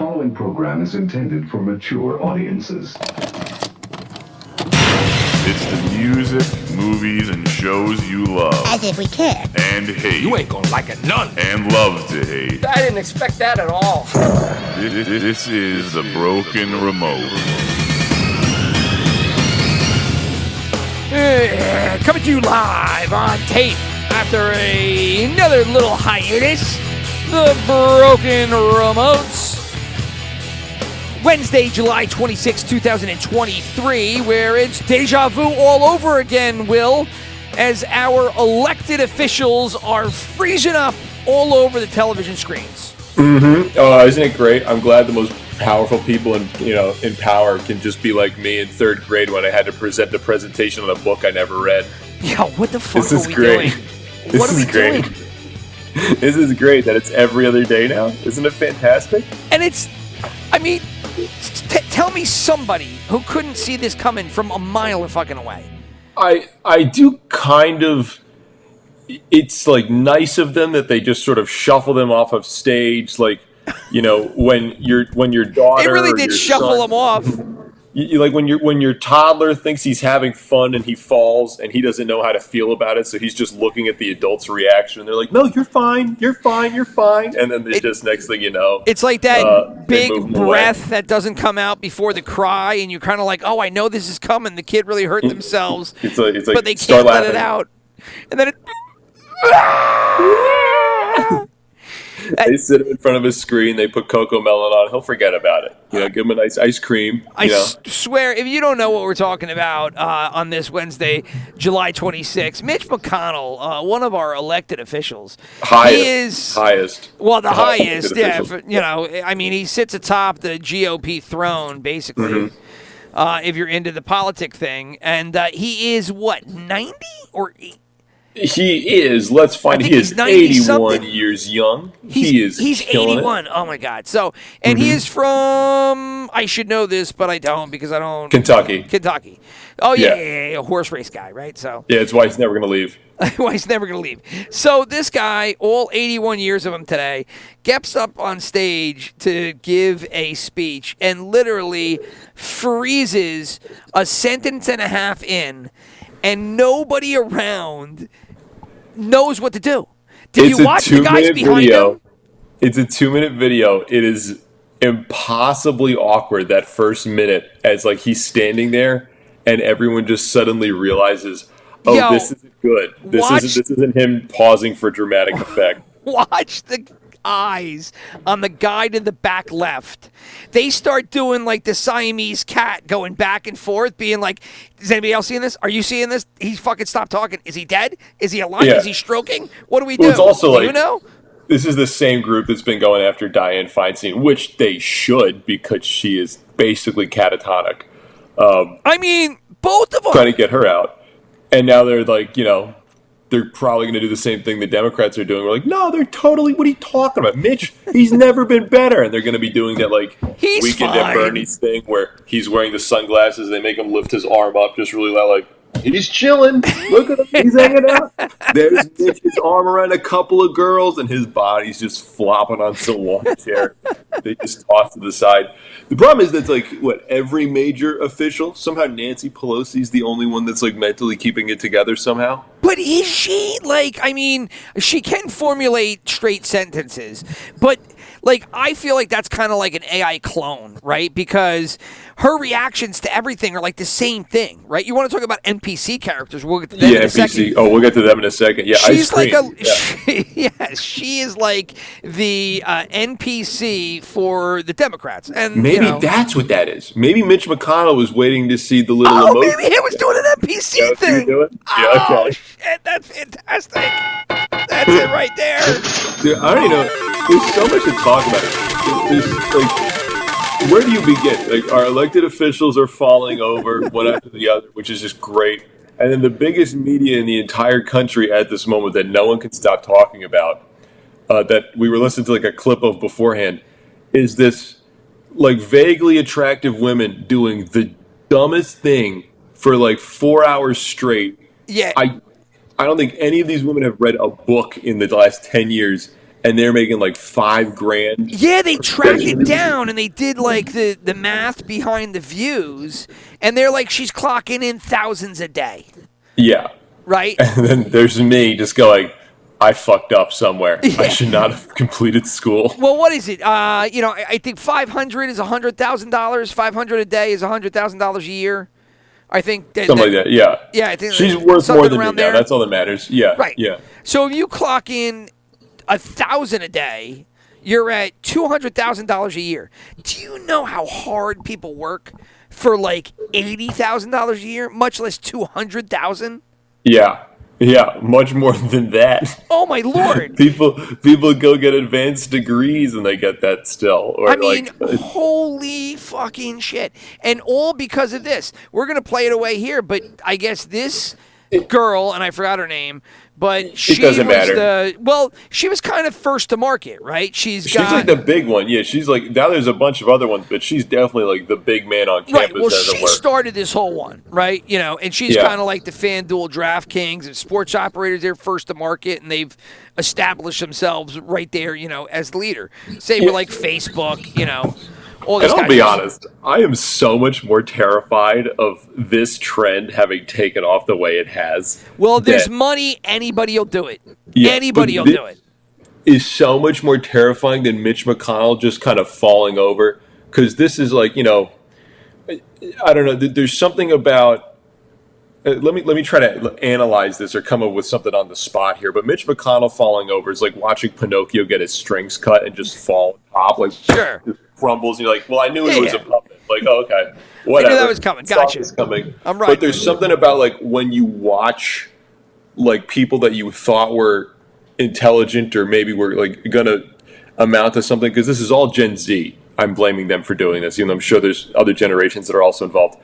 following program is intended for mature audiences. It's the music, movies, and shows you love. As if we care. And hate. You ain't gonna like it none. And love to hate. I didn't expect that at all. This is The Broken Remote. Coming to you live on tape after another little hiatus. The Broken Remotes. Wednesday, July 26, 2023, where it's deja vu all over again, Will, as our elected officials are freezing up all over the television screens. Mm-hmm. Isn't it great? I'm glad the most powerful people in power can just be like me in third grade when I had to present a presentation on a book I never read. Yeah, what the fuck are we doing? What are we doing? This is great that it's every other day now. Isn't it fantastic? And tell me somebody who couldn't see this coming from a mile fucking away. I do kind of. It's like nice of them that they just sort of shuffle them off of stage, like when your daughter. They really did shuffle them off. Like when your toddler thinks he's having fun and he falls and he doesn't know how to feel about it, so he's just looking at the adult's reaction. And they're like, "No, you're fine, you're fine, you're fine." And then just next thing you know, it's like that big breath that doesn't come out before the cry, and you're kind of like, "Oh, I know this is coming." The kid really hurt themselves, it's like, but they can't let it out, and then it. They sit him in front of his screen. They put Cocoa Melon on. He'll forget about it. Give him a nice ice cream. I swear, if you don't know what we're talking about on this Wednesday, July 26th, Mitch McConnell, one of our elected officials, highest. Well, the highest. Yeah, he sits atop the GOP throne, basically. Mm-hmm. If you're into the politic thing, and he is what 90 or. He is. Let's find. He is 81 years young. He's 81. Oh my God. So, and he is from. I should know this, but I don't because I don't. Kentucky. Oh yeah. Horse race guy, right? So. Yeah, it's why he's never going to leave. Why he's never going to leave. So this guy, all 81 years of him today, gets up on stage to give a speech and literally freezes a sentence and a half in. And nobody around knows what to do. Did you watch the guys behind him? It's a 2-minute video. It is impossibly awkward that first minute as like he's standing there and everyone just suddenly realizes, this isn't good. This isn't him pausing for dramatic effect. Watch the eyes on the guy to the back left. They start doing like the Siamese cat going back and forth, being like, is anybody else seeing this? Are you seeing this? He fucking stopped talking. Is he dead? Is he alive? Yeah. Is he stroking? What do we do? It's also do you know? This is the same group that's been going after Dianne Feinstein, which they should because she is basically catatonic. Both of them. Trying to get her out. And now they're like, they're probably going to do the same thing the Democrats are doing. We're like, no, they're totally, what are you talking about? Mitch, he's never been better. And they're going to be doing that Weekend at Bernie's thing where he's wearing the sunglasses. They make him lift his arm up just really loud like, he's chilling. Look at him. He's hanging out. There's Mitch's arm around a couple of girls and his body's just flopping on some lawn chair. They just toss to the side. The problem is that's every major official, somehow Nancy Pelosi's the only one that's mentally keeping it together somehow. But is she? She can formulate straight sentences, but I feel like that's kind of like an AI clone, right? Because her reactions to everything are the same thing, right? You want to talk about NPC characters? We'll get to them in a second. Oh, we'll get to them in a second. Yeah, she's she is like the NPC for the Democrats, and maybe that's what that is. Maybe Mitch McConnell was waiting to see the little. Oh, maybe he was doing an NPC thing. Yeah, okay. Oh shit, that's fantastic. That's it right there. Dude, I don't even know. There's so much to talk about. Where do you begin? Our elected officials are falling over one after the other, which is just great. And then the biggest media in the entire country at this moment that no one can stop talking about, that we were listening to a clip of beforehand, is this vaguely attractive women doing the dumbest thing for 4 hours straight. Yeah. I don't think any of these women have read a book in the last 10 years. and they're making like $5,000. Yeah, they tracked it down and they did like the math behind the views, and they're like, she's clocking in thousands a day. Yeah. Right? And then there's me just going, I fucked up somewhere. Yeah. I should not have completed school. Well, what is it? I think 500 is $100,000. 500 a day is $100,000 a year. I think something like that. Yeah. Yeah, I think she's worth more than me now. there. That's all that matters. Yeah. Right. Yeah. So if you clock in 1,000 a day, you're at $200,000 a year. Do you know how hard people work for like $80,000 a year, much less $200,000? Yeah. Yeah, much more than that. Oh my Lord! people go get advanced degrees and they get that still. Or holy fucking shit! And all because of this. We're gonna play it away here, but I guess this girl, and I forgot her name, but she doesn't was matter. she was kind of first to market, right? She's like the big one. Yeah, she's like, now there's a bunch of other ones, but she's definitely like the big man on campus. Right. Well, she started this whole one, right? And she's kind of like the FanDuel, DraftKings, and sports operators. They're first to market, and they've established themselves right there, as the leader. Same with like Facebook, all these and I'll guys. be honest, I am so much more terrified of this trend having taken off the way it has. Well, there's money. Anybody will do it. Yeah, anybody will do it. Is so much more terrifying than Mitch McConnell just kind of falling over. Because this is like, I don't know. There's something about. Let me try to analyze this or come up with something on the spot here. But Mitch McConnell falling over is like watching Pinocchio get his strings cut and just fall top, like sure. Crumbles. And you're like, well, I knew it was a puppet. Like, oh, okay, whatever. I knew that was coming. Gotcha. It's coming. I'm right. But there's something about like when you watch like people that you thought were intelligent or maybe were like gonna amount to something, because this is all Gen Z. I'm blaming them for doing this, even though I'm sure there's other generations that are also involved.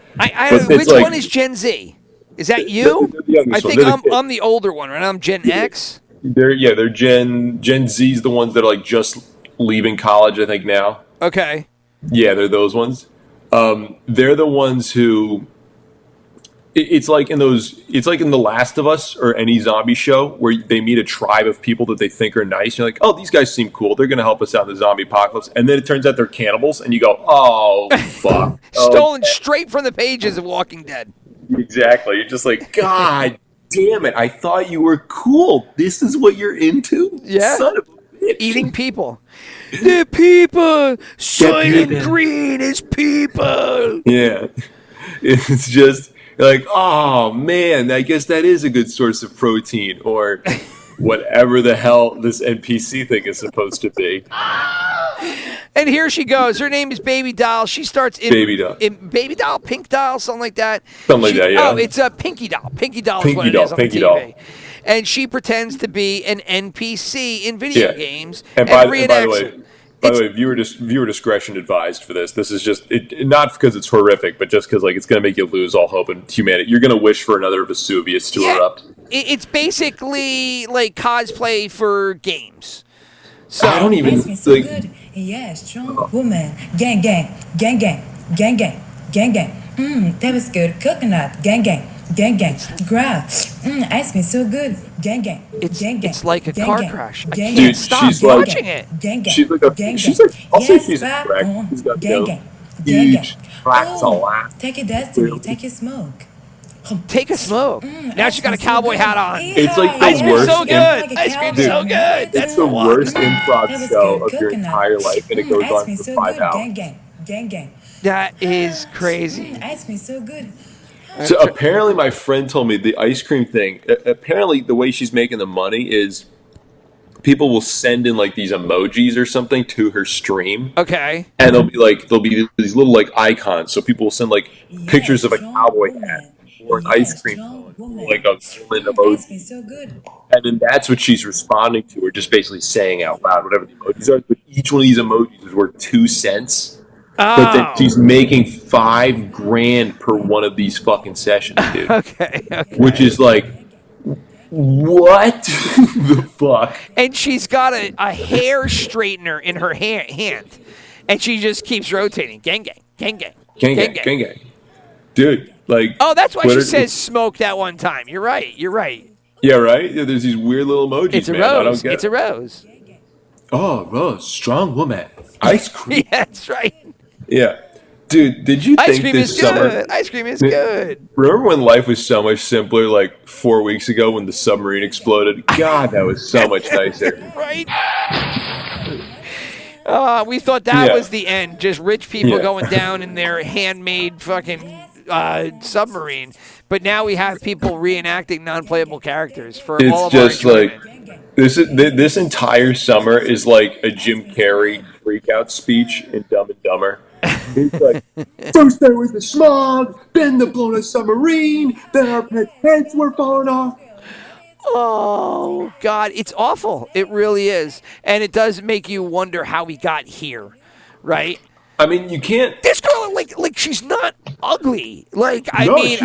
Which one is Gen Z? Is that you? I think I'm the older one, right? I'm Gen X. They're Gen Z's, the ones that are like just leaving college, I think now. Okay. Yeah, they're those ones. They're the ones who. It's like in The Last of Us or any zombie show where they meet a tribe of people that they think are nice. You're like, oh, these guys seem cool. They're going to help us out in the zombie apocalypse. And then it turns out they're cannibals, and you go, oh, fuck. Stolen straight from the pages of Walking Dead. Exactly. You're just like, God damn it. I thought you were cool. This is what you're into? Yeah. Son of a bitch. Eating people. The people. Soylent Green is people. Yeah. It's just like, oh, man, I guess that is a good source of protein, or whatever the hell this NPC thing is supposed to be. And here she goes. Her name is Baby Doll. She starts in Baby Doll, Pink Doll, something like that. Yeah. Oh, it's a Pinky Doll. Pinky Doll is what it is on the TV. Doll. And she pretends to be an NPC in video games. And by the way, viewer discretion advised for this. This is just not because it's horrific, but just because like it's going to make you lose all hope in humanity. You're going to wish for another Vesuvius to erupt. It's basically like cosplay for games. So I don't even think. Good. Yeah, strong woman. Gang, gang, gang, gang, gang, gang, gang, gang. That was good. Coconut. Gang, gang, gang, gang. Grab. Ice cream so good. Gang, gang. It's like a car crash. I can't Dude, stop she's watching it. She's like, I'll say she's a crack. She's got huge tracks a lot. Take a destiny. Take a smoke. Take a smoke. Now she's got a cowboy hat on. It's like the Ice cream worst. so good. Ice cream so good. That's the worst improv show of your entire life, and it goes on for 5 hours. Gang, gang, gang, gang. That is crazy. Ice cream so good. So apparently, my friend told me the ice cream thing. Apparently, the way she's making the money is people will send in like these emojis or something to her stream. Okay. And they'll be these little like icons. So people will send like pictures of a cowboy hat or an ice cream cone, like a villain emoji. So good. And then that's what she's responding to, or just basically saying out loud whatever the emojis are. But each one of these emojis is worth 2 cents. But then she's making $5,000 per one of these fucking sessions, dude. Okay. Which is like, what the fuck? And she's got a hair straightener in her hand, and she just keeps rotating. Gang, gang, gang, gang, gang, gang, gang, gang. Dude, like. Oh, that's why she says smoke that one time. You're right. Yeah, right. Yeah, there's these weird little emojis. It's a man. rose. I don't get it's a rose. Oh, strong woman. Ice cream. Yeah, that's right. Yeah. Dude, did you Ice think cream this is summer? good. Ice cream is good. Remember when life was so much simpler, like 4 weeks ago when the submarine exploded? God, that was so much nicer. Right? We thought that Yeah. was the end. Just rich people Yeah. going down in their handmade fucking submarine. But now we have people reenacting non-playable characters for all It's of just our like enjoyment. this entire summer is like a Jim Carrey freakout speech in Dumb and Dumber. He's like, first there was the smog, then the blown a submarine, then our pets' heads were falling off. Oh, God. It's awful. It really is. And it does make you wonder how we got here, right? I mean, you can't. This girl, like she's not ugly. Like, I No, mean,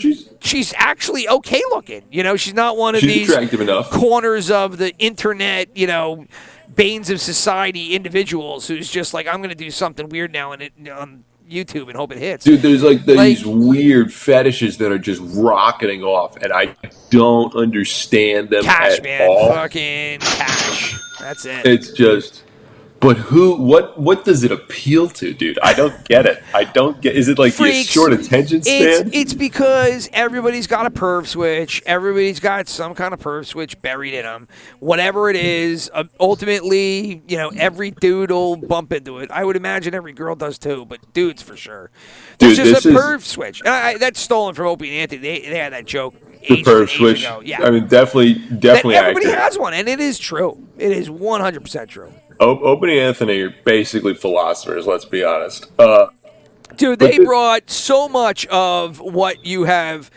she's she's actually okay looking. You know, she's not one of She's these attractive enough. corners of the internet, banes of society individuals who's just like, I'm going to do something weird now on YouTube and hope it hits. Dude, there's like these weird fetishes that are just rocketing off, and I don't understand them Cash, at man. all. Fucking cash. That's it. It's just, but what does it appeal to, dude? I don't get it. I don't get. Is it like your Freaks. short attention span? It's because everybody's got a perv switch. Everybody's got some kind of perv switch buried in them. Whatever it is, ultimately, every dude will bump into it. I would imagine every girl does too, but dudes for sure. There's Dude, just this a is- perv switch. And that's stolen from Opie and Anthony. They had that joke The ages perv and ages switch. ago. Yeah. I mean, definitely That everybody accurate. has one, and it is true. It is 100% true. Opie and Anthony are basically philosophers. Let's be honest. Dude, they brought so much of what you have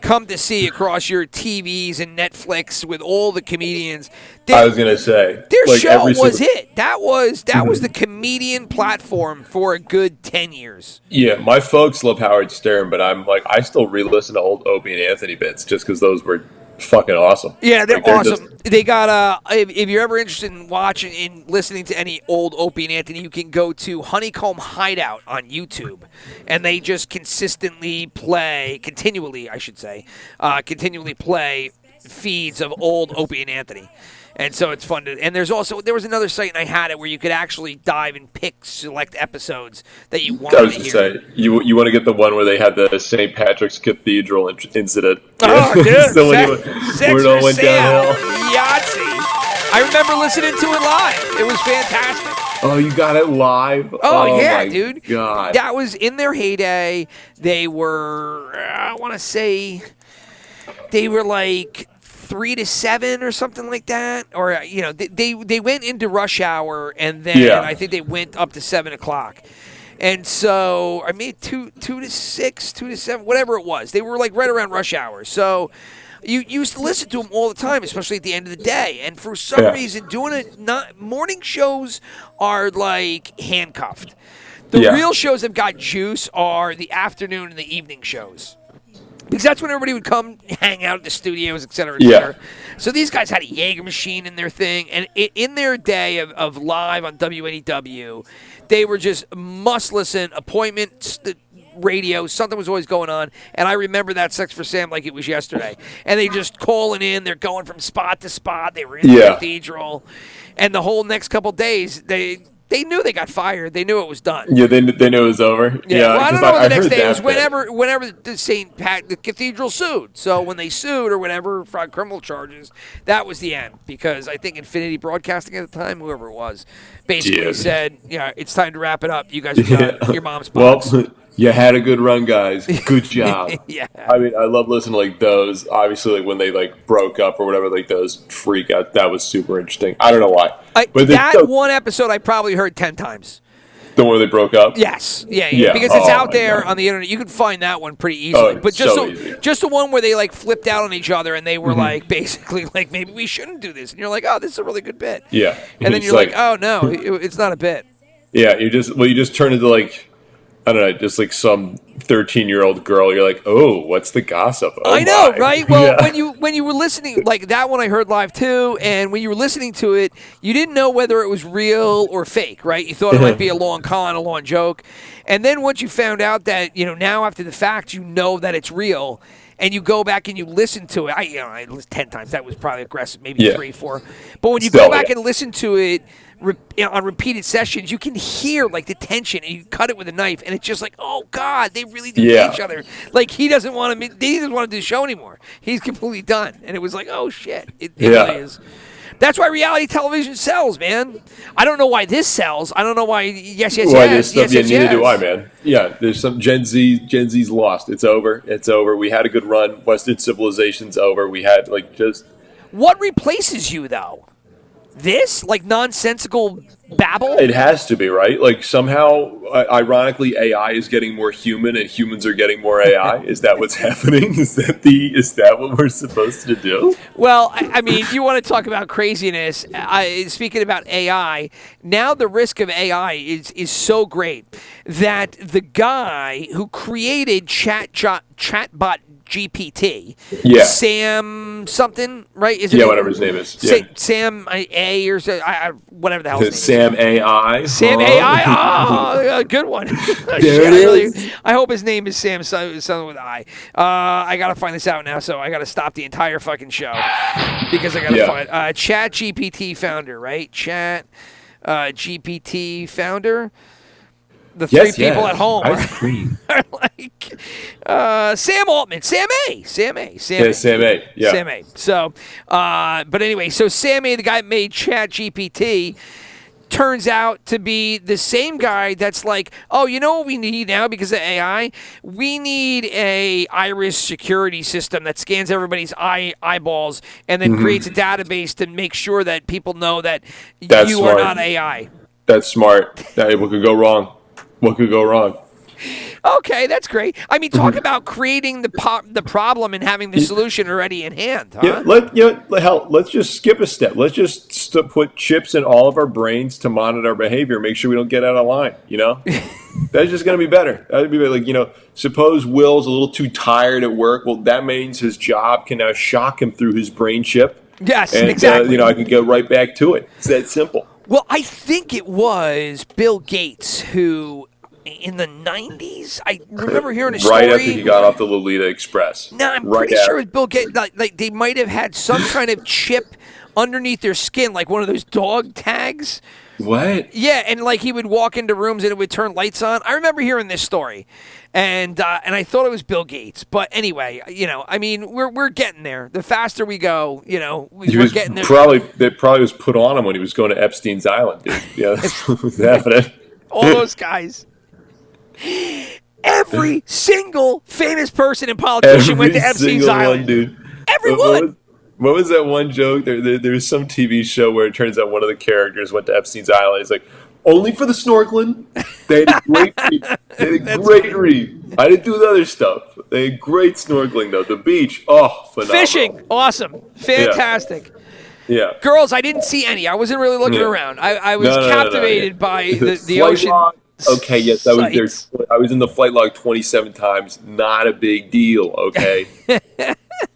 come to see across your TVs and Netflix with all the comedians. I was gonna say Their like, show every was single- it. That was the comedian platform for a good 10 years. Yeah, my folks love Howard Stern, but I'm like, I still re-listen to old Opie and Anthony bits just because those were fucking awesome. Yeah, they're Like, awesome. just- They got if you're ever interested in watching and listening to any old Opie and Anthony, you can go to Honeycomb Hideout on YouTube, and they just continually play feeds of old Opie and Anthony. And so it's fun to. And there was another site, and I had it where you could actually dive and pick select episodes that you I wanted was to to hear. say, you want to get the one where they had the St. Patrick's Cathedral incident. Oh, dude, So when sex it all for went sale. downhill. Yahtzee. I remember listening to it live. It was fantastic. Oh, you got it live? Oh, yeah, my dude. God. That was in their heyday. They were, I want to say, they were like 3 to 7 or something like that. Or, they went into rush hour, and then Yeah. I think they went up to 7 o'clock. And so, I mean, 2 to 6, 2 to 7, whatever it was. They were like right around rush hour. So you used to listen to them all the time, especially at the end of the day. And for some Yeah. reason, morning shows are like handcuffed. The Yeah. real shows that have got juice are the afternoon and the evening shows. Because that's when everybody would come hang out at the studios, et cetera, et Yeah. cetera. So these guys had a Jaeger machine in their thing. And in their day of live on WNEW, they were just must-listen appointments, radio. Something was always going on. And I remember that Sex for Sam like it was yesterday. And they just calling in. They're going from spot to spot. They were in the Yeah. cathedral. And the whole next couple days, they knew they got fired. They knew it was done. Yeah, they knew it was over. Yeah, well, I don't 'cause know what the next heard day that was. bit. Whenever the cathedral sued. So when they sued or whatever, fraud criminal charges, that was the end. Because I think Infinity Broadcasting at the time, whoever it was, basically Yeah. said, "Yeah, it's time to wrap it up. You guys are done. Your mom's Well, box." you had a good run, guys. Good job. Yeah. I mean, I love listening to like those. Obviously, like when they like broke up or whatever, like those freak out. That was super interesting. I don't know why, but that the one episode I probably heard 10 times. the one where they broke up. Yes, yeah, Yeah. because it's Oh, out my there God. on the internet. You can find that one pretty easily. Oh, but so easy. just the one where they like flipped out on each other and they were Mm-hmm. like basically like maybe we shouldn't do this, and you're like, oh, this is a really good bit. Yeah, And then It's you're like, oh no, it's not a bit. yeah, you just turn into like, I don't know, just like some 13-year-old girl. You're like, oh, what's the gossip? Oh, I know, my. right? Well, Yeah. when you were listening, like that one I heard live too, and when you were listening to it, you didn't know whether it was real or fake, right? You thought it might be a long con, a long joke, and then once you found out that now after the fact you know that it's real, and you go back and you listen to it. I listened 10 times. That was probably aggressive, maybe 3, 4. But when you go back and listen to it on repeated sessions, you can hear like the tension, and you cut it with a knife, and it's just like, oh God, they really do hate each other. Like he doesn't want to do the show anymore. He's completely done. And it was like, oh shit, it really is. That's why reality television sells, man. I don't know why this sells. I don't know why. Yes. Neither do I, man. Yeah, there's some Gen Z's lost. It's over. We had a good run. Western civilization's over. We had What replaces you though? This nonsensical babble? It has to be, right? Like somehow, ironically, AI is getting more human, and humans are getting more AI. Is that what's happening? Is that what we're supposed to do? Well, I mean, you want to talk about craziness? Speaking about AI, now the risk of AI is so great that the guy who created chatbot GPT, Sam something, right? Whatever his name is. Yeah. Sam A or whatever the hell his name Sam is. AI. Sam AI. Oh, good one. There it is. I hope his name is Sam something with I. I got to find this out now, so I got to stop the entire fucking show because I got to find Chat GPT founder, right? Chat GPT founder. The three people at home are like Sam Altman, Sam A. Sam A. Yeah. Sam A. So, but anyway, so Sam A, the guy that made Chat GPT, turns out to be the same guy that's like, oh, you know what we need now because of AI? We need a iris security system that scans everybody's eyeballs and then creates a database to make sure that people know that you are not AI. That's smart. What could go wrong? What could go wrong? Okay, that's great. I mean, talk about creating the problem and having the solution already in hand. Huh? Yeah, let's just skip a step. Let's just put chips in all of our brains to monitor our behavior, make sure we don't get out of line. That's just going to be better. That'd be like, suppose Will's a little too tired at work. Well, that means his job can now shock him through his brain chip. Yes, and, exactly. I can go right back to it. It's that simple. Well, I think it was Bill Gates who, in the 90s, I remember hearing a story. Right after he got off the Lolita Express. No, I'm pretty sure it was Bill Gates. Like they might have had some kind of chip underneath their skin, like one of those dog tags. What? Yeah, and like he would walk into rooms and it would turn lights on. I remember hearing this story, and I thought it was Bill Gates. But anyway, I mean, we're getting there. The faster we go, we're getting there. That probably was put on him when he was going to Epstein's Island, dude. Yeah, that's what's happening. All those guys. Every single famous person and politician went to Epstein's Island. One, dude. Everyone. What was that one joke? There's some TV show where it turns out one of the characters went to Epstein's Island. It's like, only for the snorkeling. They had a great read. I didn't do the other stuff. They had great snorkeling, though. The beach, phenomenal. Fishing, awesome. Fantastic. Yeah. Girls, I didn't see any. I wasn't really looking around. I was captivated by the ocean. Okay, yes, I was there. I was in the flight log 27 times. Not a big deal, okay?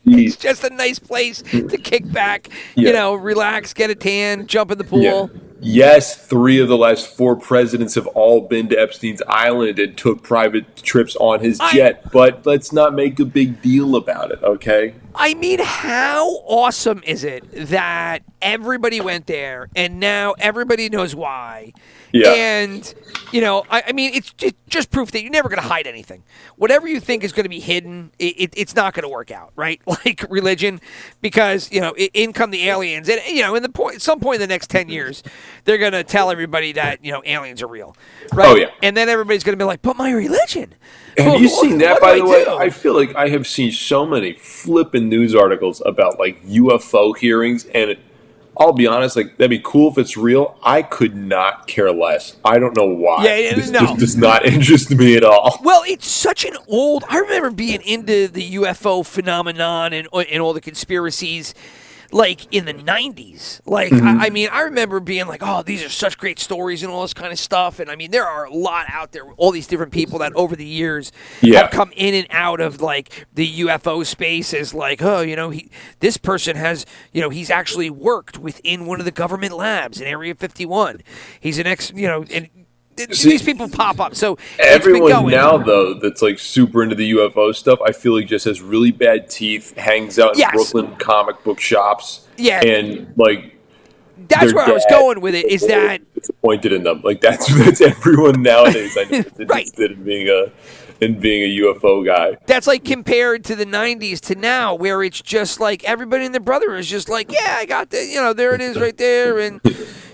It's just a nice place to kick back, relax, get a tan, jump in the pool. Yeah. Yes, 3 of the last 4 presidents have all been to Epstein's Island and took private trips on his jet. But let's not make a big deal about it, okay? I mean, how awesome is it that everybody went there and now everybody knows why? Yeah. And, I mean, it's just proof that you're never going to hide anything. Whatever you think is going to be hidden, it's not going to work out, right? Like religion, because, in come the aliens. And, at some point in the next 10 years, they're going to tell everybody that, aliens are real, right? Oh, yeah. And then everybody's going to be like, but my religion. Have you seen that, by the way? I feel like I have seen so many flippin' news articles about, UFO hearings, and I'll be honest, that'd be cool if it's real. I could not care less. I don't know why. Yeah, this does not interest me at all. Well, it's such an old... I remember being into the UFO phenomenon and all the conspiracies, in the 90s. I mean, I remember being like, oh, these are such great stories and all this kind of stuff. And, I mean, there are a lot out there, all these different people that over the years have come in and out of, the UFO space as, this person has, he's actually worked within one of the government labs in Area 51. He's an and these people pop up. So everyone now, though, that's like super into the UFO stuff, I feel like just has really bad teeth, hangs out in Brooklyn comic book shops, and like that's where I was going with it. Is that disappointed in them? Like that's everyone nowadays. I know that's interested in being a UFO guy. That's like compared to the '90s to now, where it's just like everybody and their brother is just like, yeah, I got the, there it is right there, and.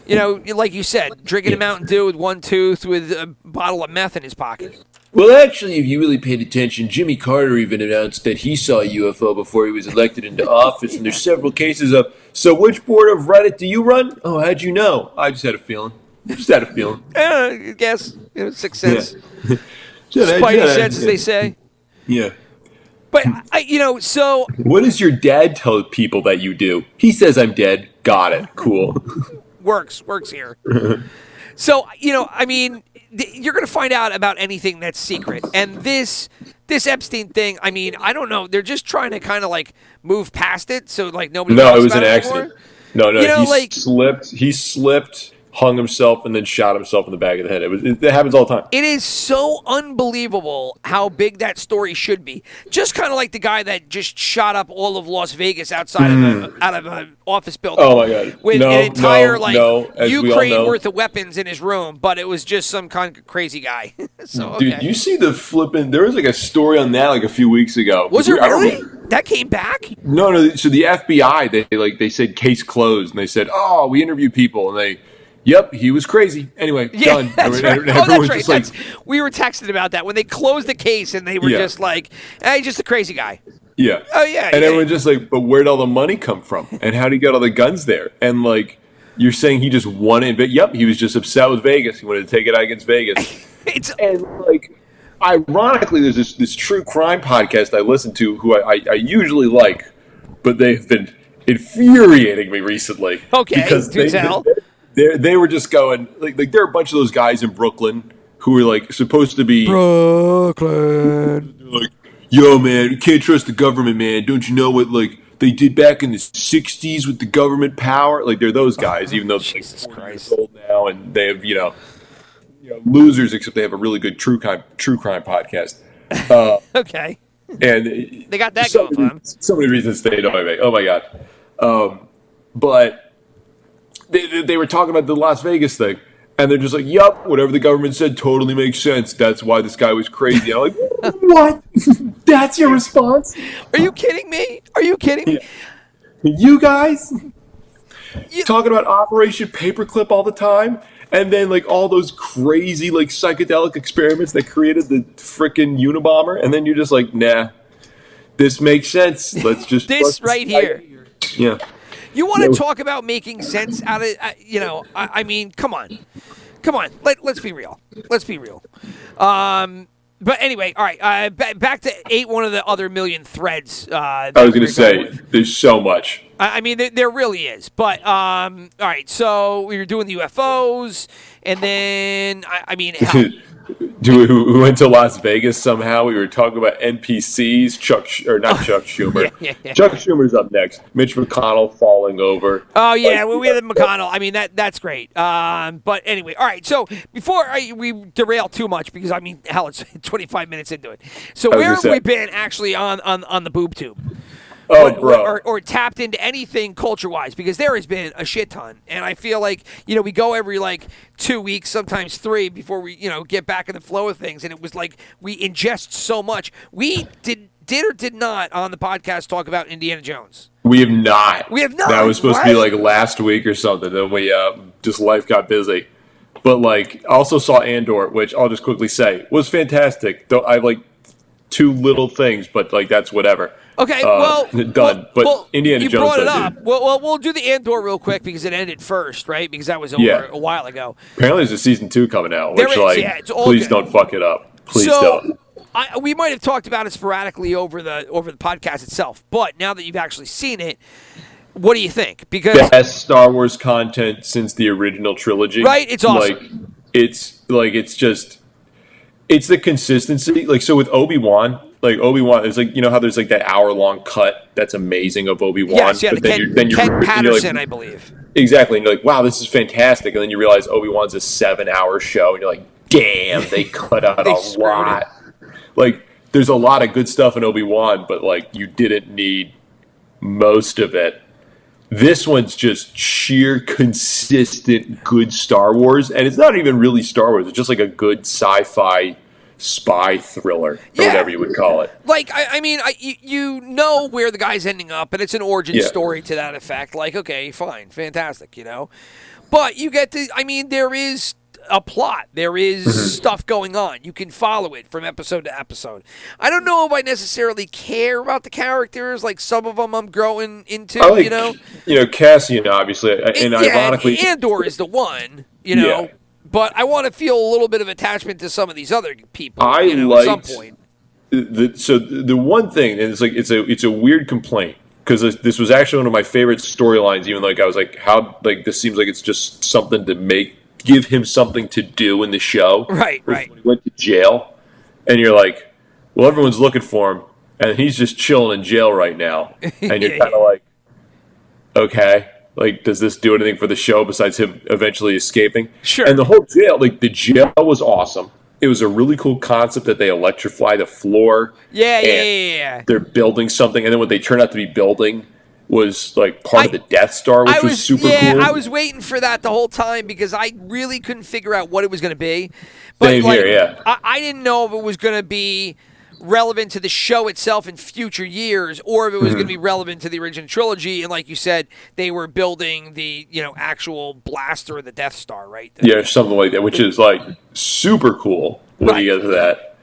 Like you said, drinking a Mountain Dew with one tooth with a bottle of meth in his pocket. Well, actually, if you really paid attention, Jimmy Carter even announced that he saw a UFO before he was elected into office, and there's several cases of, so which board of Reddit do you run? Oh, how'd you know? I just had a feeling. I guess. Sixth sense. Spidey sense, as they say. Yeah. But, so... What does your dad tell people that you do? He says I'm dead. Got it. Cool. Works here. So, you're going to find out about anything that's secret. And this Epstein thing, I don't know. They're just trying to kind of like move past it. So like nobody No, talks it was about an it accident. Anymore. No, he slipped, hung himself, and then shot himself in the back of the head. It happens all the time. It is so unbelievable how big that story should be. Just kind of like the guy that just shot up all of Las Vegas outside out of an office building. Oh my God! With an entire Ukraine worth of weapons in his room, but it was just some kind of crazy guy. So, dude, you see the flipping? There was like a story on that like a few weeks ago. Was it really? That came back? No. So the FBI they said case closed, and they said, oh, we interviewed people, and they. Yep, he was crazy. Anyway, done. That's right. That's right. We were texting about that when they closed the case, and they were just like, "Hey, just a crazy guy." Yeah. Oh yeah. And everyone just like, but where'd all the money come from? And how'd he get all the guns there? And like, you're saying he just wanted, but yep, he was just upset with Vegas. He wanted to take it out against Vegas. And like, ironically, there's this true crime podcast I listen to, who I usually like, but they've been infuriating me recently. Okay, because they were just going like there are a bunch of those guys in Brooklyn who were like supposed to be Brooklyn. Like, yo man, you can't trust the government, man. Don't you know what like they did back in the '60s with the government power? Like they're those guys, even though they're like 40 years old now and they have losers, except they have a really good true crime podcast. Okay. And they got that going for them. So many reasons they don't make. Oh my God. But. They were talking about the Las Vegas thing, and they're just like, yup, whatever the government said totally makes sense. That's why this guy was crazy. I'm like, what? That's your response? Are you kidding me? You guys talking about Operation Paperclip all the time, and then like all those crazy like psychedelic experiments that created the frickin' Unabomber, and then you're just like, nah, this makes sense. Let's just this right here. Yeah. You want to talk about making sense out of, come on. Let's be real. But anyway, all right, back to one of the other million threads. I was going to say, there's so much. There really is. But, all right, so we were doing the UFOs, and then, hell. We went to Las Vegas somehow. We were talking about NPCs. Not Chuck Schumer. Yeah. Chuck Schumer's up next. Mitch McConnell falling over. Oh yeah, we had McConnell. That's great. But anyway, all right. So before we derail too much, because hell, it's 25 minutes into it. So where have we been actually on the boob tube? Bro. Or tapped into anything culture-wise, because there has been a shit ton. And I feel like, we go every, 2 weeks, sometimes 3, before we, get back in the flow of things. And it was like we ingest so much. We did or did not on the podcast talk about Indiana Jones? We have not. That was supposed to be, last week or something. Then we, just life got busy. But, also saw Andor, which I'll just quickly say was fantastic. Though I like 2 little things, but, that's whatever. Okay, done. But Indiana Jones. You brought it up. Well, we'll do the Andor real quick because it ended first, right? Because that was over a while ago. Apparently, there's a season 2 coming out. Which, it's all please good. Don't fuck it up. Please don't. We might have talked about it sporadically over the podcast itself, but now that you've actually seen it, what do you think? Because best Star Wars content since the original trilogy, right? It's awesome. It's just. It's the consistency. Like, so with Obi-Wan, it's like, you know how there's like that hour-long cut that's amazing of Obi-Wan? Yes, yeah, but Ken Patterson, I believe. Exactly. And you're like, wow, this is fantastic. And then you realize Obi-Wan's a 7-hour show, and you're like, damn, they cut out They a screwed lot. Like, there's a lot of good stuff in Obi-Wan, but like, you didn't need most of it. This one's just sheer, consistent, good Star Wars, and it's not even really Star Wars. It's just like a good sci-fi spy thriller, or whatever you would call it. Like, you know where the guy's ending up, and it's an origin story to that effect. Like, okay, fine, fantastic, you know. But you get to, there is a plot. There is stuff going on. You can follow it from episode to episode. I don't know if I necessarily care about the characters. Like, some of them I'm growing into, you know. Cassian, obviously, and ironically, Andor is the one, you know. Yeah. But I want to feel a little bit of attachment to some of these other people, at some point. The one thing, and it's a weird complaint, because this was actually one of my favorite storylines. Even like I was like, how this seems like it's just something to give him something to do in the show. Right. When he went to jail, and you're like, well, everyone's looking for him, and he's just chilling in jail right now, and you're kind of like, okay. Like, does this do anything for the show besides him eventually escaping? Sure. And the whole jail, the jail was awesome. It was a really cool concept that they electrify the floor. Yeah. They're building something, and then what they turned out to be building was like part of the Death Star, which was super cool. Yeah, I was waiting for that the whole time because I really couldn't figure out what it was going to be. But Same here, yeah. I didn't know if it was going to be relevant to the show itself in future years, or if it was going to be relevant to the original trilogy. And like you said, they were building the actual blaster of the Death Star, right? Yeah, something like that, which is like super cool when you get to that.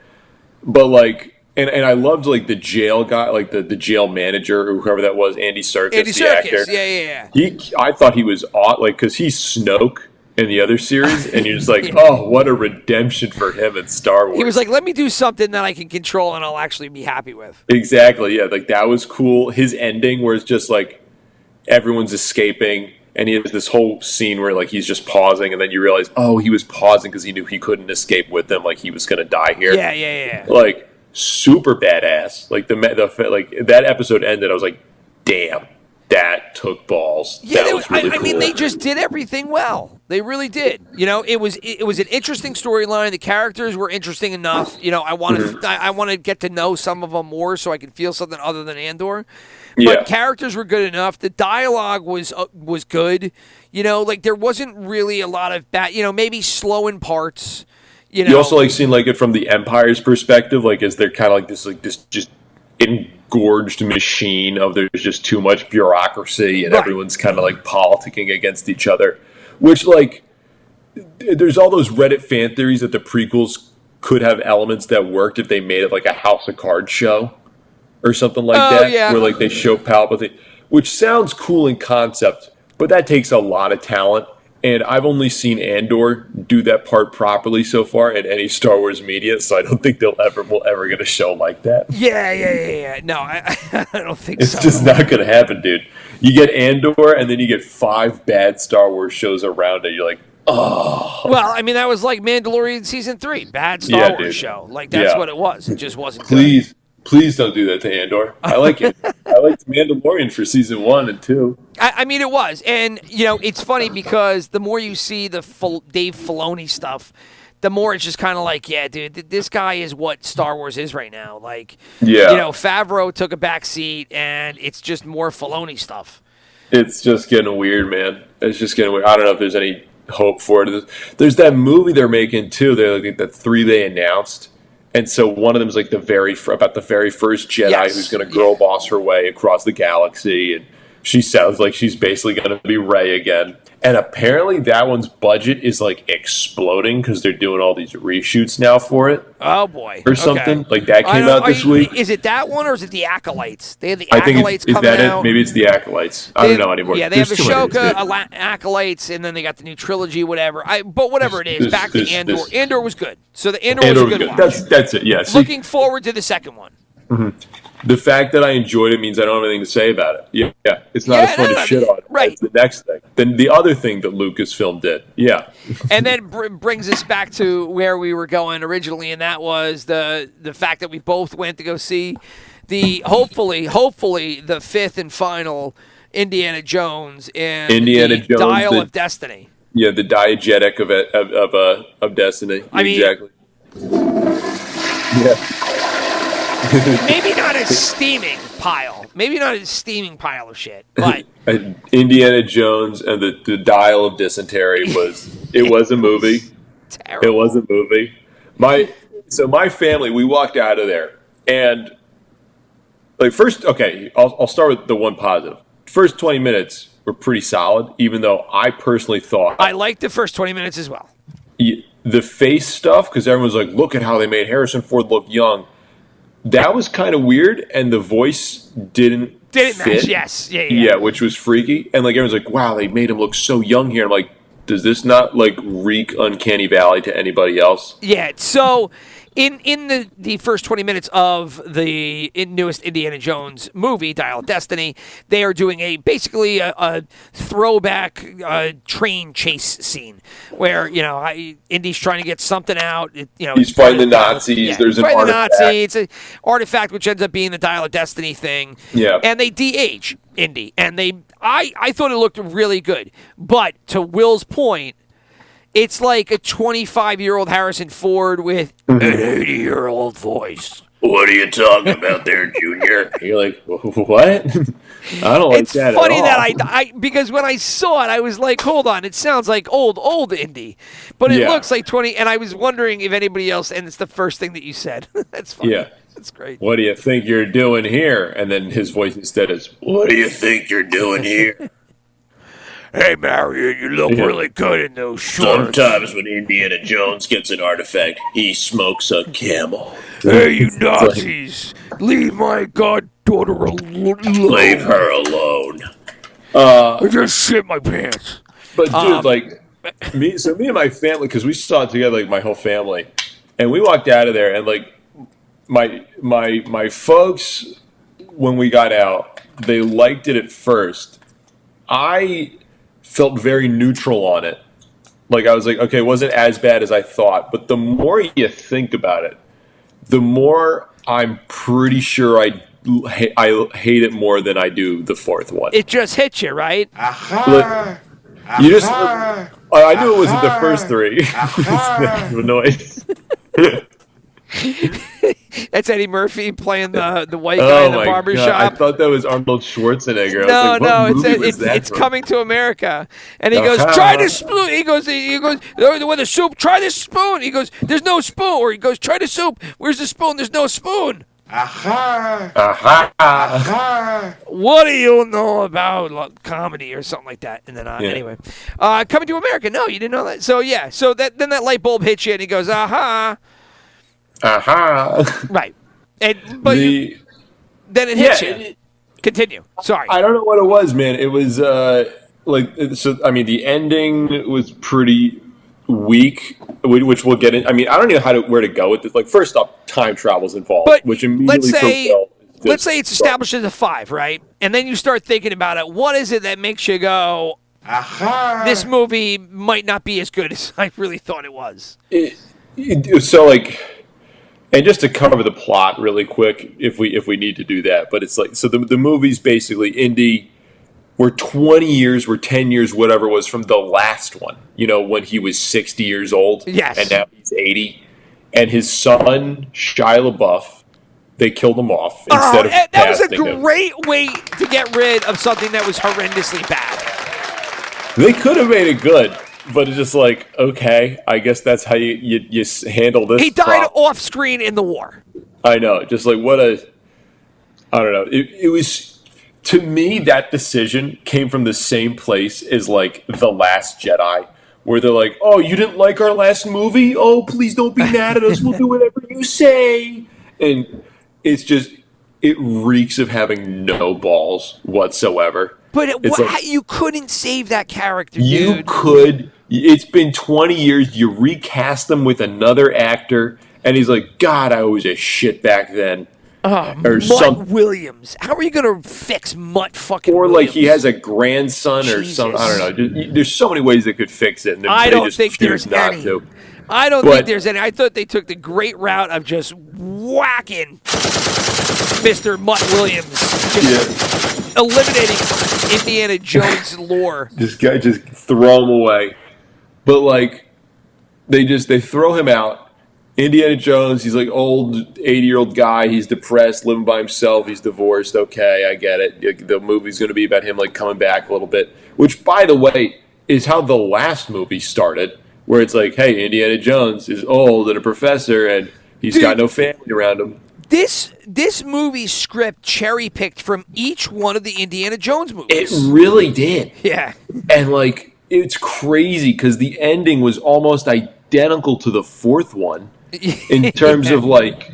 But like, and I loved like the jail guy, like the jail manager or whoever that was, Andy Serkis, the actor. Yeah. I thought he was odd, like, because he's Snoke in the other series, and you're just like, oh, what a redemption for him in Star Wars. He was like, let me do something that I can control and I'll actually be happy with. Exactly, yeah. Like, that was cool. His ending, where it's just like everyone's escaping, and he has this whole scene where like he's just pausing, and then you realize, oh, he was pausing because he knew he couldn't escape with them. Like, he was going to die here. Yeah. Like, super badass. Like, that episode ended, I was like, damn. That took balls. Yeah, that was really cool. I mean, they just did everything well. They really did. It was an interesting storyline. The characters were interesting enough. I want to get to know some of them more so I can feel something other than Andor. But characters were good enough. The dialogue was good. Like, there wasn't really a lot of bad. Maybe slow in parts. You also like seeing like it from the Empire's perspective, like as they're kind of like this just engorged machine of there's just too much bureaucracy and everyone's kind of like politicking against each other, which like there's all those Reddit fan theories that the prequels could have elements that worked if they made it like a House of Cards show or something like that, where like they show Palpatine, which sounds cool in concept, but that takes a lot of talent. And I've only seen Andor do that part properly so far in any Star Wars media, so I don't think we'll ever get a show like that. Yeah. No, I don't think so. It's just not going to happen, dude. You get Andor, and then you get 5 bad Star Wars shows around it. You're like, oh. Well, I mean, that was like Mandalorian Season 3, bad Star Wars show. Like, that's what it was. It just wasn't good. Please don't do that to Andor. I like it. I liked Mandalorian for Season 1 and 2. I mean, it was. And, it's funny because the more you see the Dave Filoni stuff, the more it's just kind of like, yeah, dude, this guy is what Star Wars is right now. Like, Favreau took a back seat, and it's just more Filoni stuff. It's just getting weird, man. It's just getting weird. I don't know if there's any hope for it. There's that movie they're making, too. They're like that 3 they announced. And so one of them is like about the very first Jedi who's going to girl boss her way across the galaxy, and she sounds like she's basically going to be Rey again. And apparently that one's budget is like exploding because they're doing all these reshoots now for it. Oh boy, or something like that came out this week. Is it that one or is it the Acolytes? They have the Acolytes coming out. Maybe it's the Acolytes. I don't know anymore. Yeah, they have Ashoka, Acolytes, and then they got the new trilogy, whatever. But whatever it is, Andor. Andor was good. So the Andor was a good one. That's it. Yes. Looking forward to the second one. The fact that I enjoyed it means I don't have anything to say about it. Yeah. It's not as fun to shit on it. Right. That's the next thing. Then the other thing that Lucasfilm did. Yeah. And then brings us back to where we were going originally, and that was the fact that we both went to go see the hopefully the fifth and final Indiana Jones and Dial of Destiny. Yeah, the diegetic of Destiny. Exactly. Yeah. Maybe not a steaming pile of shit, but Indiana Jones and the Dial of Dysentery was a movie. Terrible. It was a movie. My family, we walked out of there, and first, I'll start with the one positive. First 20 minutes were pretty solid, even though I personally thought I liked the first 20 minutes as well. The face stuff, because everyone's like, look at how they made Harrison Ford look young. That was kind of weird, and the voice didn't fit. Match. Yes, yeah, which was freaky. And everyone's like, wow, they made him look so young here. I'm like, does this not reek Uncanny Valley to anybody else? Yeah. So in the first 20 minutes of the newest Indiana Jones movie, Dial of Destiny, they are doing basically a throwback train chase scene where Indy's trying to get something out. He's fighting the Nazis. Yeah, there's an artifact. It's an artifact which ends up being the Dial of Destiny thing. Yeah. And they de-age Indy, and I thought it looked really good, but to Will's point, it's like a 25-year-old Harrison Ford with an 80-year-old voice. What are you talking about there, Junior? You're like, what? I don't like it's that It's funny at all. that because when I saw it, I was like, hold on, it sounds like old Indy. But it looks like 20, and I was wondering if anybody else, and it's the first thing that you said. That's funny. Yeah. That's great. What do you think you're doing here? And then his voice instead is, what do you think you're doing here? Hey, Marion, you look really good in those shorts. Sometimes when Indiana Jones gets an artifact, he smokes a camel. Hey, you Nazis! Leave my goddaughter alone. Leave her alone. I just shit my pants. But dude, me and my family, because we saw it together, my whole family, and we walked out of there, and my folks, when we got out, they liked it at first. I felt very neutral on it. I was like, okay, it wasn't as bad as I thought. But the more you think about it, the more I'm pretty sure I hate it more than I do the fourth one. It just hit you, right? I knew it wasn't the first three. It's the noise. That's Eddie Murphy playing the white guy in the barbershop. I thought that was Arnold Schwarzenegger. No, it's Coming to America. And he goes, try this spoon. He goes, with the soup, try this spoon. He goes, there's no spoon. Or he goes, try the soup. Where's the spoon? There's no spoon. What do you know about comedy or something like that? And then anyway, Coming to America. No, you didn't know that. So yeah, then that light bulb hits you, and he goes, aha. Right. But then it hits you. Continue. Sorry. I don't know what it was, man. It was the ending was pretty weak, which we'll get in. I don't even know where to go with this. First off, time travel's involved, but which immediately let's say it's established as a 5, right? And then you start thinking about it. What is it that makes you go, this movie might not be as good as I really thought it was? And just to cover the plot really quick, if we need to do that, but it's the movie's basically Indy. We're 20 years, we're 10 years, whatever it was from the last one. When he was 60 years old. Yes. And now he's 80. And his son, Shia LaBeouf, they killed him off instead of that was a casting him. great way to get rid of something that was horrendously bad. They could have made it good. But it's just okay, I guess that's how you handle this. He died off screen in the war. I know, just what I don't know. It was, to me, that decision came from the same place as The Last Jedi, where they're like, oh, you didn't like our last movie? Oh, please don't be mad at us. We'll do whatever you say. And it's just, it reeks of having no balls whatsoever. But you couldn't save that character, dude. You could. It's been 20 years. You recast him with another actor, and he's like, God, I was a shit back then. or Mutt some, Williams. How are you going to fix Mutt fucking or Williams? like he has a grandson or some. I don't know. There's so many ways they could fix it, and I they don't just think choose there's not any. to. I don't But- think there's any. I thought they took the great route of just whacking Mr. Mutt Williams, just eliminating Indiana Jones lore. This guy just throw him away. But like they throw him out. Indiana Jones, he's like old 80-year-old guy, he's depressed, living by himself, he's divorced. Okay, I get it. The movie's going to be about him like coming back a little bit, which by the way is how the last movie started, where it's like, hey, Indiana Jones is old and a professor and he's got no family around him. This movie script cherry picked from each one of the Indiana Jones It movies. really did. Yeah. And like it's crazy because the ending was almost identical to the fourth one in terms of like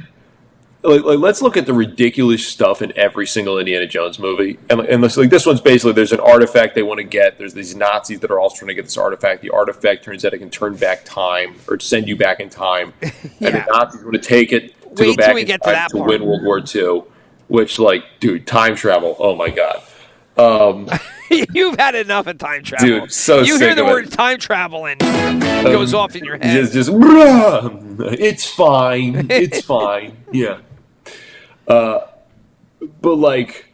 let's look at the ridiculous stuff in every single Indiana Jones movie. And like this one's basically there's an artifact they want to get. There's these Nazis that are also trying to get this artifact. The artifact turns out it can turn back time or send you back in time. And the Nazis want to take it to Wait go till back we in get to time that to part. win World War II. Which like, dude, time travel. Oh my god. You've had enough of time travel. Dude, so you sick hear the of word it. time travel and it goes off in your head. Just it's fine. It's fine. Yeah. But like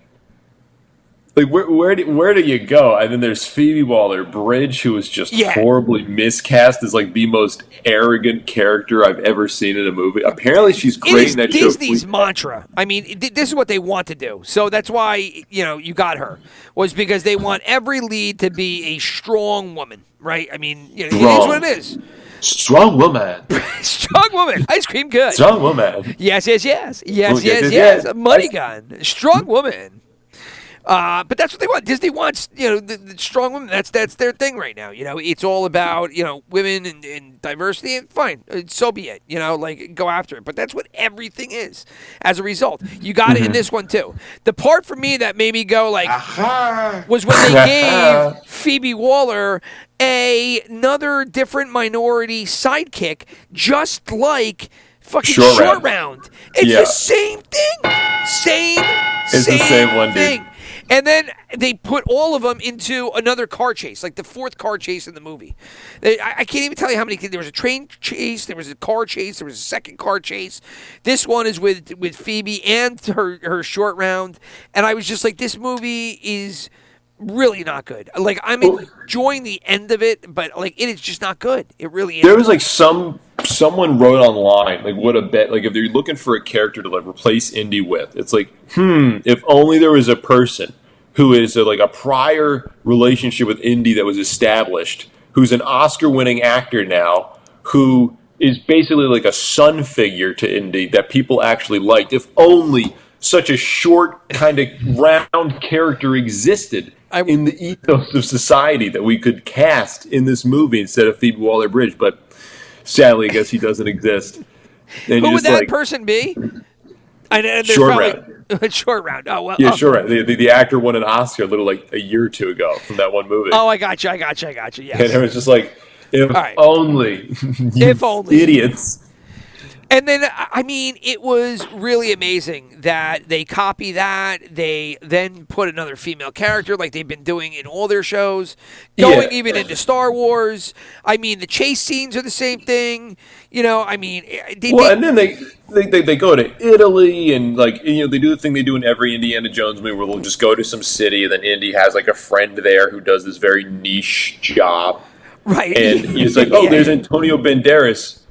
where do you go? And then there's Phoebe Waller-Bridge, who was just horribly miscast as like the most arrogant character I've ever seen in a movie. Apparently, she's great It is in that Disney's show. mantra. I mean, this is what they want to do. So that's why you got her, was because they want every lead to be a strong woman, right? I mean, it is what it is. Strong woman. Strong woman. Ice cream good. Strong woman. Yes. yes, Yes. yes. Money gun. Strong woman. But that's what they want. Disney wants, the strong women. That's their thing right now. It's all about, women and diversity. And fine, so be it. Like go after it. But that's what everything is. As a result, you got it in this one too. The part for me that made me go like was when they gave Phoebe Waller another different minority sidekick, just like fucking Short Round. It's the same thing. It's the same one, thing. dude. And then they put all of them into another car chase, like the fourth car chase in the movie. I can't even tell you how many. There was a train chase, there was a car chase, there was a second car chase. This one is with Phoebe and her Short Round. And I was just like, this movie is really not good. Like, I'm enjoying the end of it, but like it is just not good. It really is. There was like someone wrote online like what a bet, like if they're looking for a character to like replace Indy with, it's like if only there was a person who is like a prior relationship with Indy that was established, who's an Oscar-winning actor now, who is basically like a son figure to Indy that people actually liked. If only such a short kind of round character existed in the ethos of society that we could cast in this movie instead of Phoebe Waller-Bridge, but sadly, I guess he doesn't exist. And who would that person be? And Short Round. Short Round. Oh, well. Yeah, Short Round. The actor won an Oscar a little like a year or two ago from that one movie. Oh, I got you. Yes. And it was just like, if only. If only. Idiots. And then, I mean, it was really amazing that they copy that. They then put another female character like they've been doing in all their shows, going even into Star Wars. I mean, the chase scenes are the same thing. I mean, and then they go to Italy and like they do the thing they do in every Indiana Jones movie where they'll just go to some city and then Indy has like a friend there who does this very niche job. Right. And he's like, there's Antonio Banderas.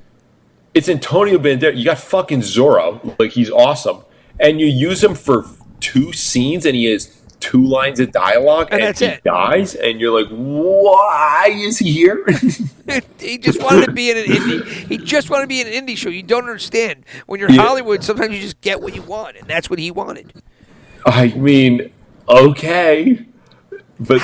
It's Antonio Banderas. You got fucking Zorro. Like, he's awesome. And you use him for 2 scenes, and he has 2 lines of dialogue, and that's he dies, and you're like, why is he here? He just wanted to be in an indie. He just wanted to be in an indie show. You don't understand. When you're Hollywood, sometimes you just get what you want, and that's what he wanted. I mean, okay. But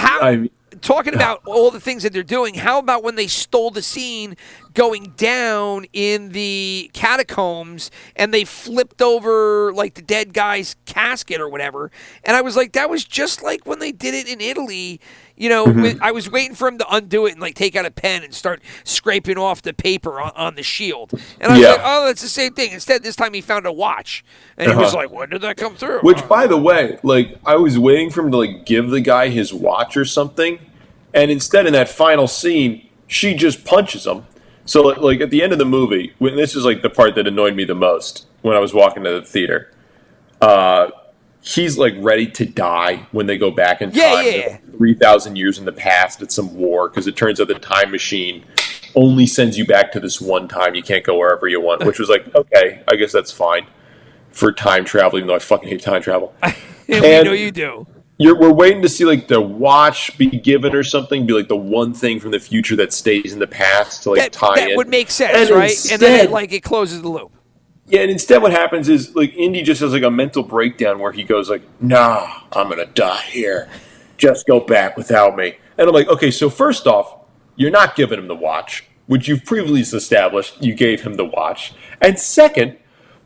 talking about all the things that they're doing, how about when they stole the scene going down in the catacombs, and they flipped over like the dead guy's casket or whatever. And I was like, that was just like when they did it in Italy. I was waiting for him to undo it and like take out a pen and start scraping off the paper on the shield. And I was like, oh, that's the same thing. Instead, this time he found a watch, and he was like, when did that come through? Which, by the way, like I was waiting for him to like give the guy his watch or something, and instead in that final scene, she just punches him. So like at the end of the movie, when this is like the part that annoyed me the most when I was walking to the theater. He's like ready to die when they go back in time, 3,000 years in the past at some war, because it turns out the time machine only sends you back to this one time. You can't go wherever you want, which was like, okay, I guess that's fine for time travel, even though I fucking hate time travel. We know you do. We're waiting to see like the watch be given or something, be like the one thing from the future that stays in the past to like tie in. That would make sense, right? And then it closes the loop. Yeah, and instead what happens is, like, Indy just has, like, a mental breakdown where he goes, like, nah, I'm going to die here. Just go back without me. And I'm like, okay, so first off, you're not giving him the watch, which you've previously established you gave him the watch. And second,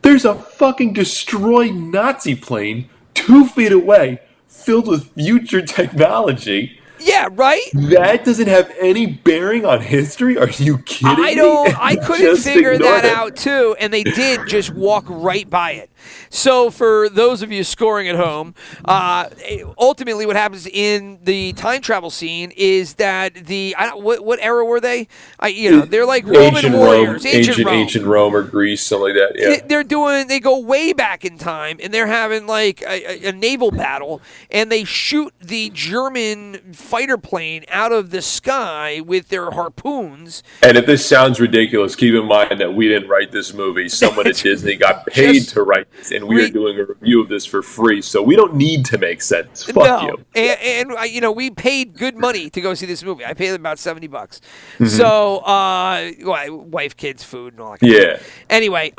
there's a fucking destroyed Nazi plane 2 feet away filled with future technology. Yeah, right? That doesn't have any bearing on history? Are you kidding me? I couldn't figure that out, too, and they did just walk right by it. So for those of you scoring at home, ultimately what happens in the time travel scene is that what era were they? They're like Roman warriors, ancient Rome or Greece, something like that. Yeah, they go way back in time, and they're having like a naval battle, and they shoot the German fighter plane out of the sky with their harpoons. And if this sounds ridiculous, keep in mind that we didn't write this movie. Someone at Disney got paid to write this, and we are doing a review of this for free, so we don't need to make sense. Fuck you. And we paid good money to go see this movie. I paid them about $70. Mm-hmm. So, wife, kids, food, and all that kind of stuff. Anyway,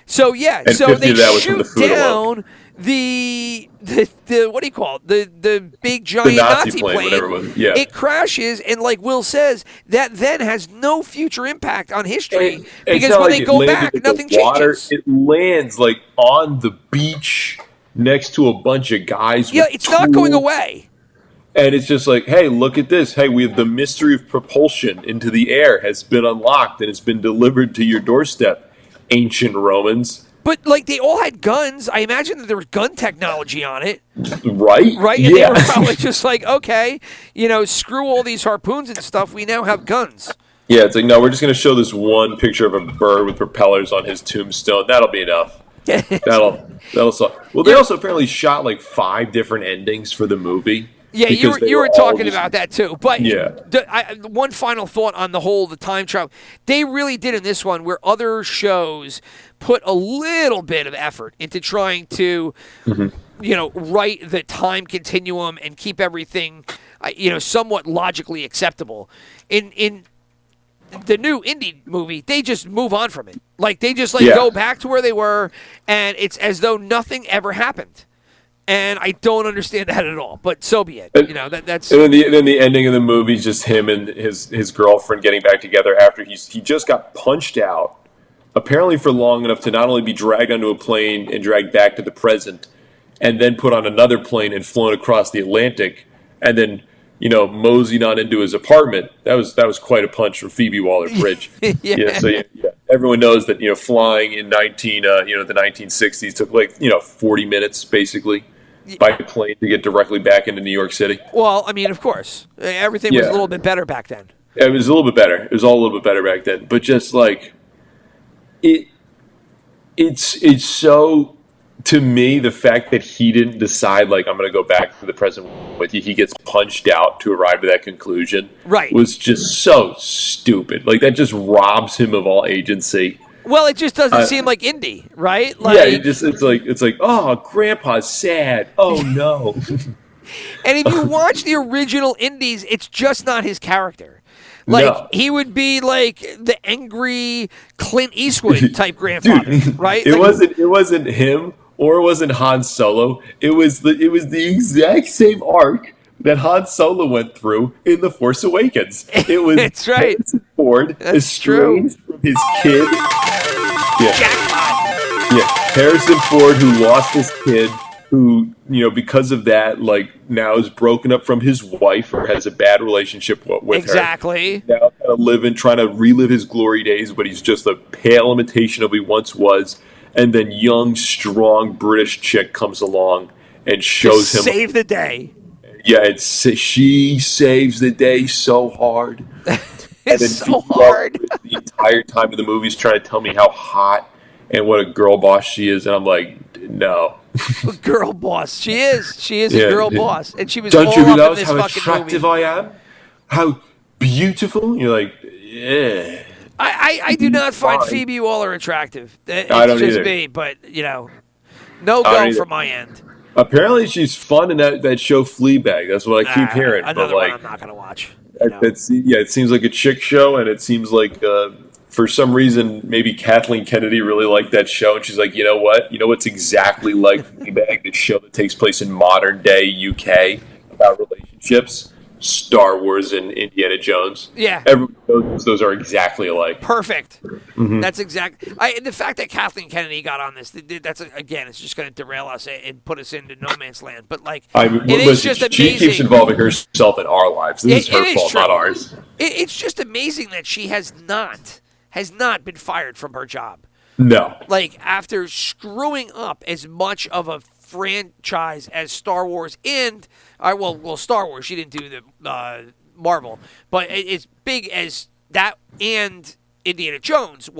so they shoot down the what do you call it? The big giant Nazi plane. Whatever it was. Yeah. It crashes, and like Will says, that then has no future impact on history because when they go back, nothing changes. It lands like on the beach next to a bunch of guys. Yeah, it's not going away. And it's just like, hey, look at this. Hey, we have the mystery of propulsion into the air has been unlocked and it's been delivered to your doorstep, ancient Romans. But, like, they all had guns. I imagine that there was gun technology on it. Right? Right? And they were probably just like, okay, screw all these harpoons and stuff. We now have guns. Yeah, it's like, no, we're just going to show this one picture of a bird with propellers on his tombstone. That'll be enough. That'll solve. Well, they also apparently shot, like, 5 different endings for the movie. Yeah, you were talking about that too. But one final thought on the time travel. They really did in this one where other shows put a little bit of effort into trying to, write the time continuum and keep everything, somewhat logically acceptable. In the new indie movie, they just move on from it. Like, they just go back to where they were, and it's as though nothing ever happened. And I don't understand that at all, but so be it. That's. And then the ending of the movie is just him and his girlfriend getting back together after he just got punched out, apparently for long enough to not only be dragged onto a plane and dragged back to the present, and then put on another plane and flown across the Atlantic, and then moseyed on into his apartment. That was quite a punch from Phoebe Waller-Bridge. So everyone knows that flying in the 1960s took like 40 minutes basically. By plane to get directly back into New York City. Well, I mean, of course. Everything was a little bit better back then. It was a little bit better. It was all a little bit better back then. But just like, it's so, to me, the fact that he didn't decide, like, I'm going to go back to the present with you, he gets punched out to arrive at that conclusion, was just so stupid. Like, that just robs him of all agency. Well, it just doesn't seem like indie, right? Like, it's like, oh, Grandpa's sad. Oh no. And if you watch the original Indies, it's just not his character. Like he would be like the angry Clint Eastwood type grandfather, right? It wasn't him, or it wasn't Han Solo. It was the exact same arc, that Han Solo went through in The Force Awakens. It was That's right. Harrison Ford That's estranged from his kid. Yeah. Jackpot. Yeah, Harrison Ford, who lost his kid, who, because of that, like, now is broken up from his wife or has a bad relationship with Exactly. her. Now kind of trying to relive his glory days, but he's just a pale imitation of who he once was. And then young, strong British chick comes along and shows him. Save the day. Yeah, she saves the day so hard. It's so hard. The entire time of the movie is trying to tell me how hot and what a girl boss she is, and I'm like, no. Girl boss. She is. She is a girl boss, and she was Don't all you up in realize this how fucking attractive movie. I am? How beautiful? You're like, yeah. I do not find Fine. Phoebe Waller attractive. It's I don't just either. me, but no I go don't from either. my end. Apparently, she's fun in that show Fleabag. That's what I keep hearing. Another but one like, I'm not gonna watch. it seems like a chick show, and it seems like for some reason maybe Kathleen Kennedy really liked that show, and she's like, you know what? You know what's exactly like Fleabag, the show that takes place in modern day UK about relationships? Star Wars and Indiana Jones. Yeah. Everyone knows those are exactly alike. Perfect. Mm-hmm. That's exact. The fact that Kathleen Kennedy got on this, that's again, it's just going to derail us and put us into no man's land. But like, it is just amazing. She keeps involving herself in our lives. This is her fault, true. not ours. It's just amazing that she has not been fired from her job. No. Like, after screwing up as much of a franchise as Star Wars and Star Wars, she didn't do the Marvel, but as big as that and Indiana Jones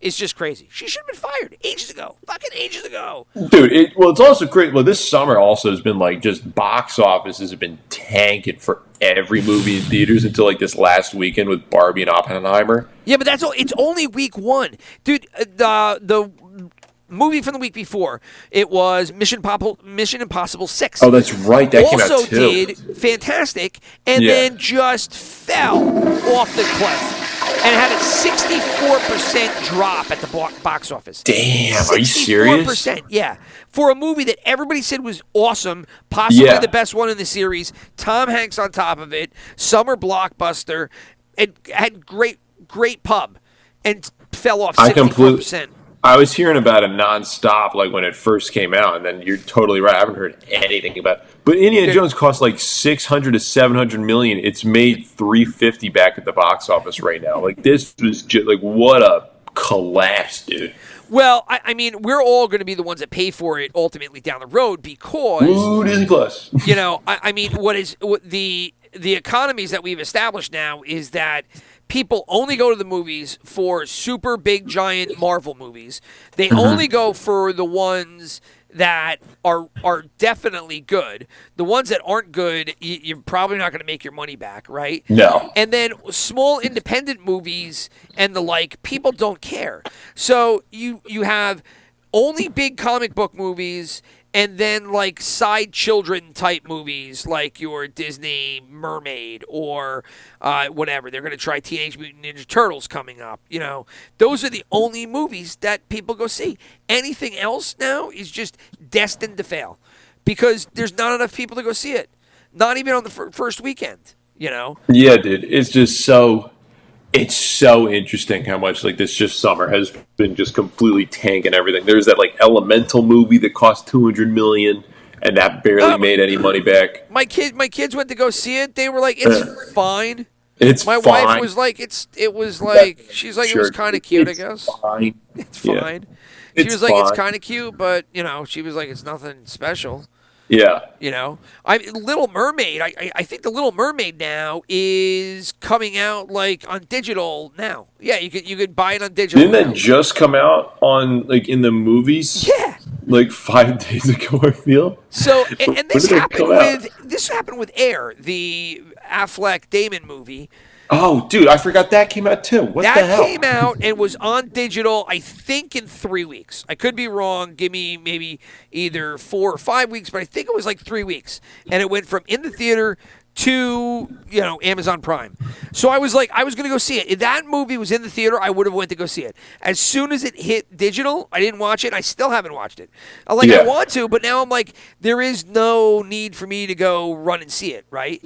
is just crazy. She should have been fired ages ago. Fucking ages ago. Dude, it's also great. Well, this summer also has been like just box offices have been tanking for every movie in theaters until like this last weekend with Barbie and Oppenheimer. Yeah, but it's only week one. Dude, the movie from the week before, it was Mission Impossible 6. Oh, that's right. That came out too. Also did fantastic, and then just fell off the cliff. And it had a 64% drop at the box office. Damn, are you serious? 64%, yeah. For a movie that everybody said was awesome, possibly the best one in the series, Tom Hanks on top of it, summer blockbuster, it had great pub, and fell off 64%. I was hearing about it nonstop, like when it first came out, and then you're totally right. I haven't heard anything about it. But Indiana Jones cost like $600 to $700 million. It's made $350 back at the box office right now. Like, this was just like, what a collapse, dude. Well, I mean, we're all going to be the ones that pay for it ultimately down the road because Ooh, Disney Plus. I mean, what the economies that we've established now is that people only go to the movies for super big, giant Marvel movies. They only go for the ones that are definitely good. The ones that aren't good, you're probably not going to make your money back, right? No. And then small independent movies and the like, people don't care. So you have only big comic book movies and then like side children type movies like your Disney Mermaid or whatever. They're going to try Teenage Mutant Ninja Turtles coming up. Those are the only movies that people go see. Anything else now is just destined to fail because there's not enough people to go see it. Not even on the first weekend, Yeah, dude. It's just it's so interesting how much like this just summer has been just completely tanking everything. There's that like Elemental movie that cost $200 million and that barely made any money back. My kids went to go see it. They were like, "It's fine." My fine. wife was like, it was like, she's like, it was kind of cute, I guess. Fine. It's fine. Yeah. She was like, it's kind of cute, but she was like, it's nothing special. Yeah. Little Mermaid. I think the Little Mermaid now is coming out like on digital now. Yeah, you could buy it on digital. Didn't that just come out on like in the movies? Yeah. Like 5 days ago, I feel. So and this When happened with Air, the Affleck Damon movie. Oh, dude, I forgot that came out too. What the hell? That came out and was on digital, I think, in 3 weeks. I could be wrong. Give me maybe either 4 or 5 weeks, but I think it was like 3 weeks. And it went from in the theater to Amazon Prime. So I was like, I was gonna go see it. If that movie was in the theater, I would have went to go see it. As soon as it hit digital, I didn't watch it. I still haven't watched it. I want to, but now I'm like, there is no need for me to go run and see it, right?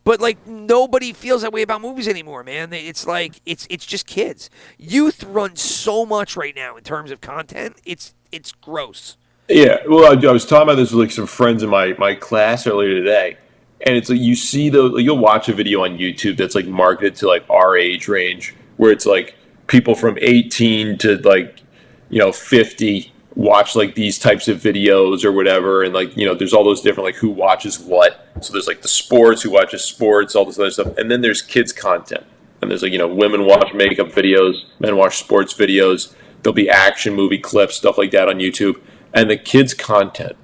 But like nobody feels that way about movies anymore, man. It's like it's just kids. Youth run so much right now in terms of content. It's gross. Yeah, well, I was talking about this with like some friends in my class earlier today, and it's like you see you'll watch a video on YouTube that's like marketed to like our age range, where it's like people from 18 to like 50 watch like these types of videos or whatever, and like there's all those different like who watches what. So there's like the sports, who watches sports, all this other stuff, and then there's kids content, and there's like women watch makeup videos, men watch sports videos. There'll be action movie clips, stuff like that on YouTube. And the kids' content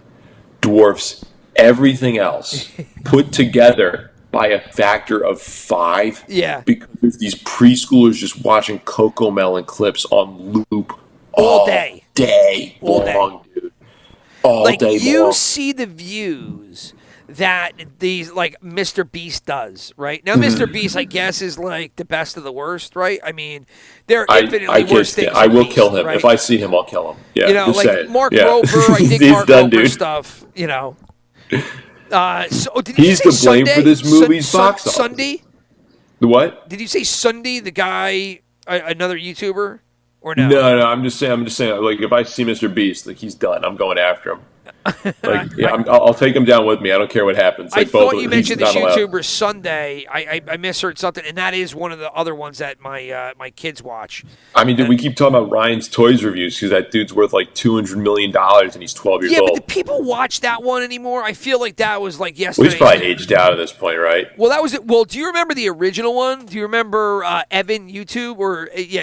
dwarfs everything else put together by a factor of 5. Yeah. Because there's these preschoolers just watching Cocomelon clips on loop all day. All long, dude. All like, day you long. see the views that these like Mr. Beast does, right? Now Mr. Beast, I guess, is like the best of the worst, right? I mean, there are infinitely worse things. I will Beast, kill him. right? If I see him, I'll kill him. Yeah, like Mark Rober, I think Mark done, Rober dude. stuff, So did He's you to say blame Sunday? for this movie's box office. Sunday? The what? Did you say Sunday, the guy, another YouTuber, or no? No. I'm just saying. Like, if I see Mr. Beast, like he's done. I'm going after him. Like, yeah, I'll take him down with me. I don't care what happens. Like, I thought you mentioned this allowed. YouTuber Sunday. I misheard something, and that is one of the other ones that my kids watch. I mean, dude, we keep talking about Ryan's Toys reviews because that dude's worth like $200 million and he's 12 years old. Yeah, but do people watch that one anymore? I feel like that was like Well, yesterday. he's probably aged out at this point, right? Well, that was it. Well, do you remember the original one? Do you remember Evan YouTube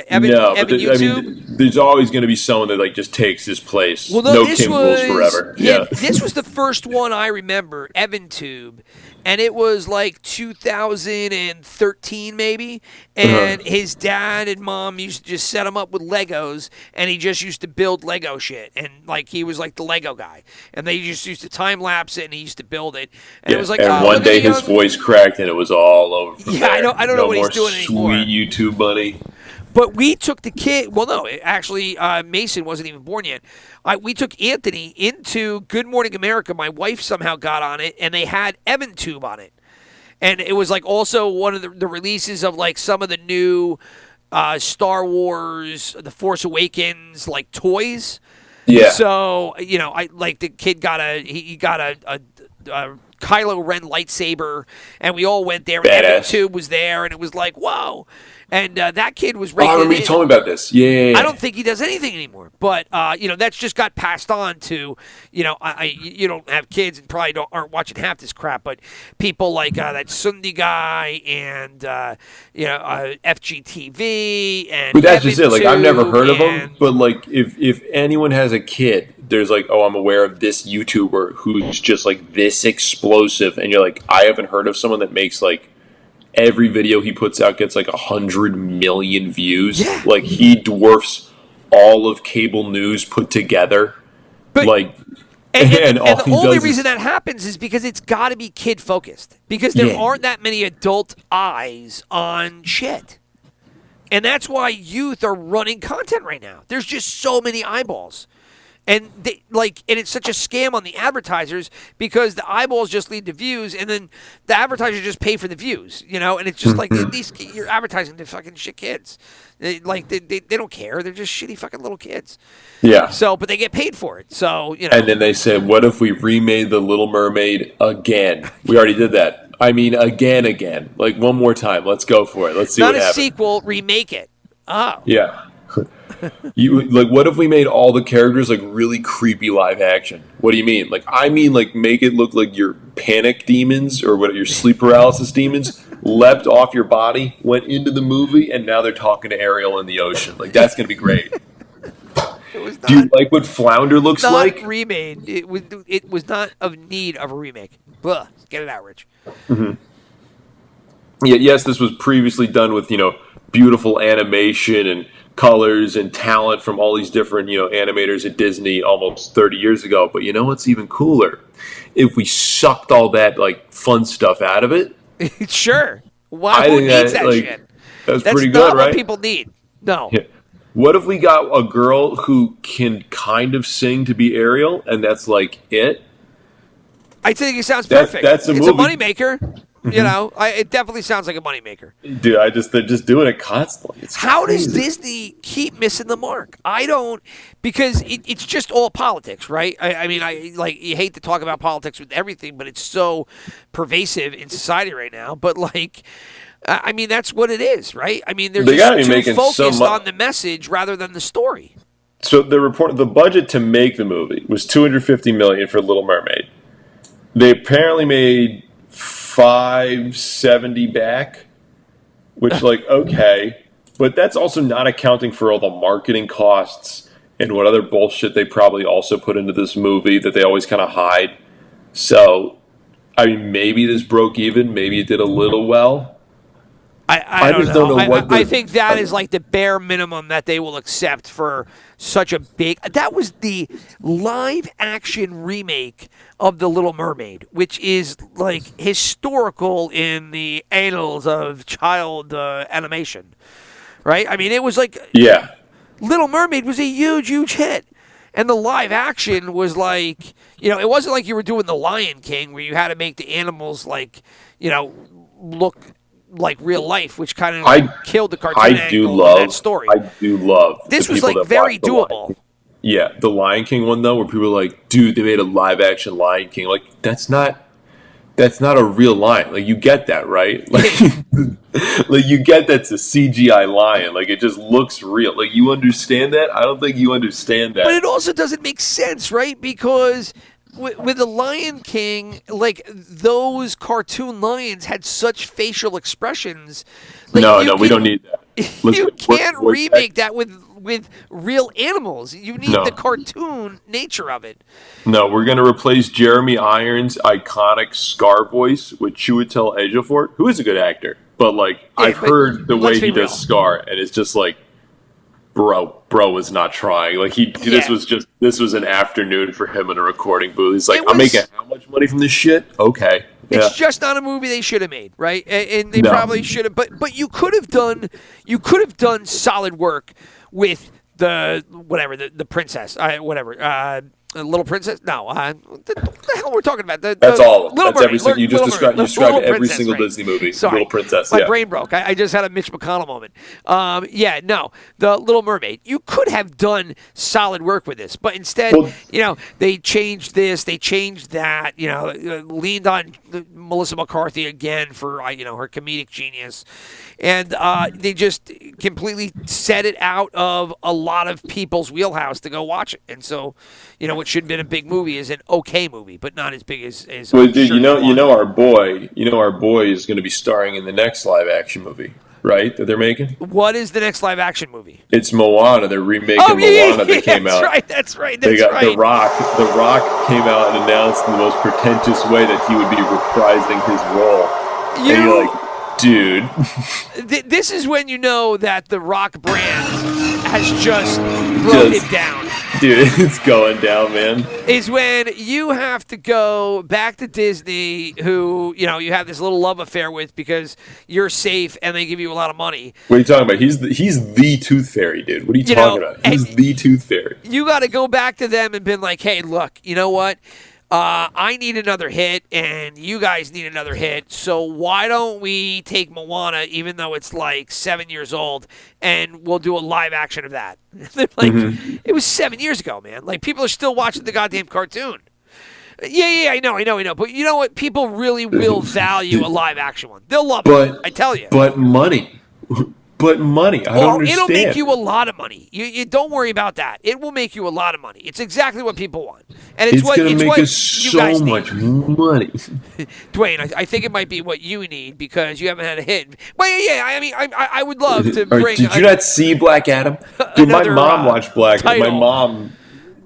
Evan YouTube? I mean, there's always going to be someone that like just takes his place. Well, no king rules forever. Yeah, this was the first one I remember, EvanTube, and it was like 2013 maybe, and his dad and mom used to just set him up with Legos, and he just used to build Lego shit, and like he was like the Lego guy, and they just used to time lapse it, and he used to build it, and it was like, and one day his voice cracked, and it was all over. From there. I don't know what he's doing anymore. Sweet YouTube money. But we took the kid. Well, no, actually, Mason wasn't even born yet. We took Anthony into Good Morning America. My wife somehow got on it, and they had EvanTube on it, and it was like also one of the releases of like some of the new Star Wars, The Force Awakens, like toys. Yeah. So I like the kid got a Kylo Ren lightsaber, and we all went there. And EvanTube was there, and it was like, whoa. And that kid was raking. I remember you told me about this. Yeah. I don't think he does anything anymore, but that's just got passed on to, you don't have kids and probably aren't watching half this crap, but people like that Sundi guy and FGTV and. But that's just it. Like, I've never heard of him, but like if anyone has a kid, there's like, oh, I'm aware of this YouTuber who's just like this explosive, and you're like, I haven't heard of someone that makes like. Every video he puts out gets like 100 million views. Yeah. Like he dwarfs all of cable news put together. But, like, and the only reason that happens is because it's got to be kid focused. Because there aren't that many adult eyes on shit. And that's why youth are running content right now. There's just so many eyeballs. And and it's such a scam on the advertisers because the eyeballs just lead to views, and then the advertisers just pay for the views, And it's just like you're advertising to fucking shit kids, they don't care. They're just shitty fucking little kids. Yeah. So, but they get paid for it. So And then they said, "What if we remade the Little Mermaid again? We already did that. I mean, again, like one more time. Let's go for it. Let's see what happens." Not a sequel, remake it. Oh. Yeah. What if we made all the characters like really creepy live action? What do you mean? Like, I mean, like make it look like your panic demons or your sleep paralysis demons leapt off your body, went into the movie, and now they're talking to Ariel in the ocean. Like, that's gonna be great. Do you like what Flounder looks like? Remade. It was not of need of a remake. Blah. Get it out, Rich. Mm-hmm. Yeah. Yes, this was previously done with beautiful animation and colors and talent from all these different, animators at Disney almost 30 years ago. But you know what's even cooler? If we sucked all that like fun stuff out of it Sure. I Who think needs that like, shit? That's That's pretty not good, what right? people need. No. Yeah. What if we got a girl who can kind of sing to be Ariel, and that's like it? I think it sounds perfect. That's a It's movie. a moneymaker. You know, it definitely sounds like a moneymaker. Dude, they're just doing it constantly. It's How does crazy. Disney keep missing the mark? I don't, because it's just all politics, right? I mean, you hate to talk about politics with everything, but it's so pervasive in society right now. But I mean, that's what it is, right? I mean, they're They gotta be just too making focused so on the message rather than the story. So the budget to make the movie was $250 million for Little Mermaid. They apparently made $570 back, which okay, but that's also not accounting for all the marketing costs and what other bullshit they probably also put into this movie that they always kind of hide. So, I mean, maybe this broke even, maybe it did a little well. I just don't know what I think that is like the bare minimum that they will accept for such a big. That was the live action remake of The Little Mermaid, which is like historical in the annals of child animation, right? I mean, it was like Yeah. Little Mermaid was a huge hit. And the live action was like, it wasn't like you were doing The Lion King where you had to make the animals look like real life, which kind of killed the cartoon angle of that story. I do love this the was people like that very watch The Lion doable. King. Yeah, the Lion King one though, where people are like, dude, they made a live action Lion King. Like, that's not a real lion. Like, you get that, right? Like you get that's a CGI lion. Like, it just looks real. Like, you understand that? I don't think you understand that. But it also doesn't make sense, right? Because with the Lion King, like those cartoon lions had such facial expressions. Like, No, we don't need that. You can't remake that with real animals. You need the cartoon nature of it. No, we're going to replace Jeremy Irons' iconic Scar voice with Chiwetel Ejiofor, who is a good actor. But, I've heard the way he does Scar, and it's just like, bro was not trying. Like, this was an afternoon for him in a recording booth. He's like, I'm making how much money from this shit? Okay. Yeah. It's just not a movie they should have made, right? And they probably should have. But you could have done solid work with the princess, Little Princess. No, what the hell we're talking about? That's all. Little That's everything you just described. You described every single right. Disney movie. Sorry. Little Princess. My brain broke. I just had a Mitch McConnell moment. The Little Mermaid. You could have done solid work with this, but instead, they changed this, they changed that. Leaned on Melissa McCarthy again for her comedic genius, and they just completely set it out of a lot of people's wheelhouse to go watch it. And so, what should have been a big movie is an okay movie, but not as big as. Well, dude, our boy is going to be starring in the next live action movie, right? That they're making. What is the next live action movie? It's Moana. They're remaking Moana. That came out. That's right. They got The Rock. The Rock came out and announced in the most pretentious way that he would be reprising his role. And you're like, dude. This is when you know that the Rock brand has just broken down. Dude, it's going down, man. Is when you have to go back to Disney, who, you have this little love affair with because you're safe and they give you a lot of money. What are you talking about? He's the Tooth Fairy, dude. What are you talking about? He's the Tooth Fairy. You got to go back to them and been like, hey, look, you know what? I need another hit, and you guys need another hit. So why don't we take Moana, even though it's like 7 years old, and we'll do a live action of that? They're like, It was 7 years ago, man. Like, people are still watching the goddamn cartoon. Yeah, I know. But you know what? People really will value a live action one. They'll love it. I tell you. But money. I don't understand. It'll make you a lot of money. You don't worry about that. It will make you a lot of money. It's exactly what people want, and it's going to make us so much money. Dwayne, I think it might be what you need because you haven't had a hit. Well, yeah. I mean, I would love to bring. Did you not see Black Adam? Dude, my mom watched Black Adam. My mom.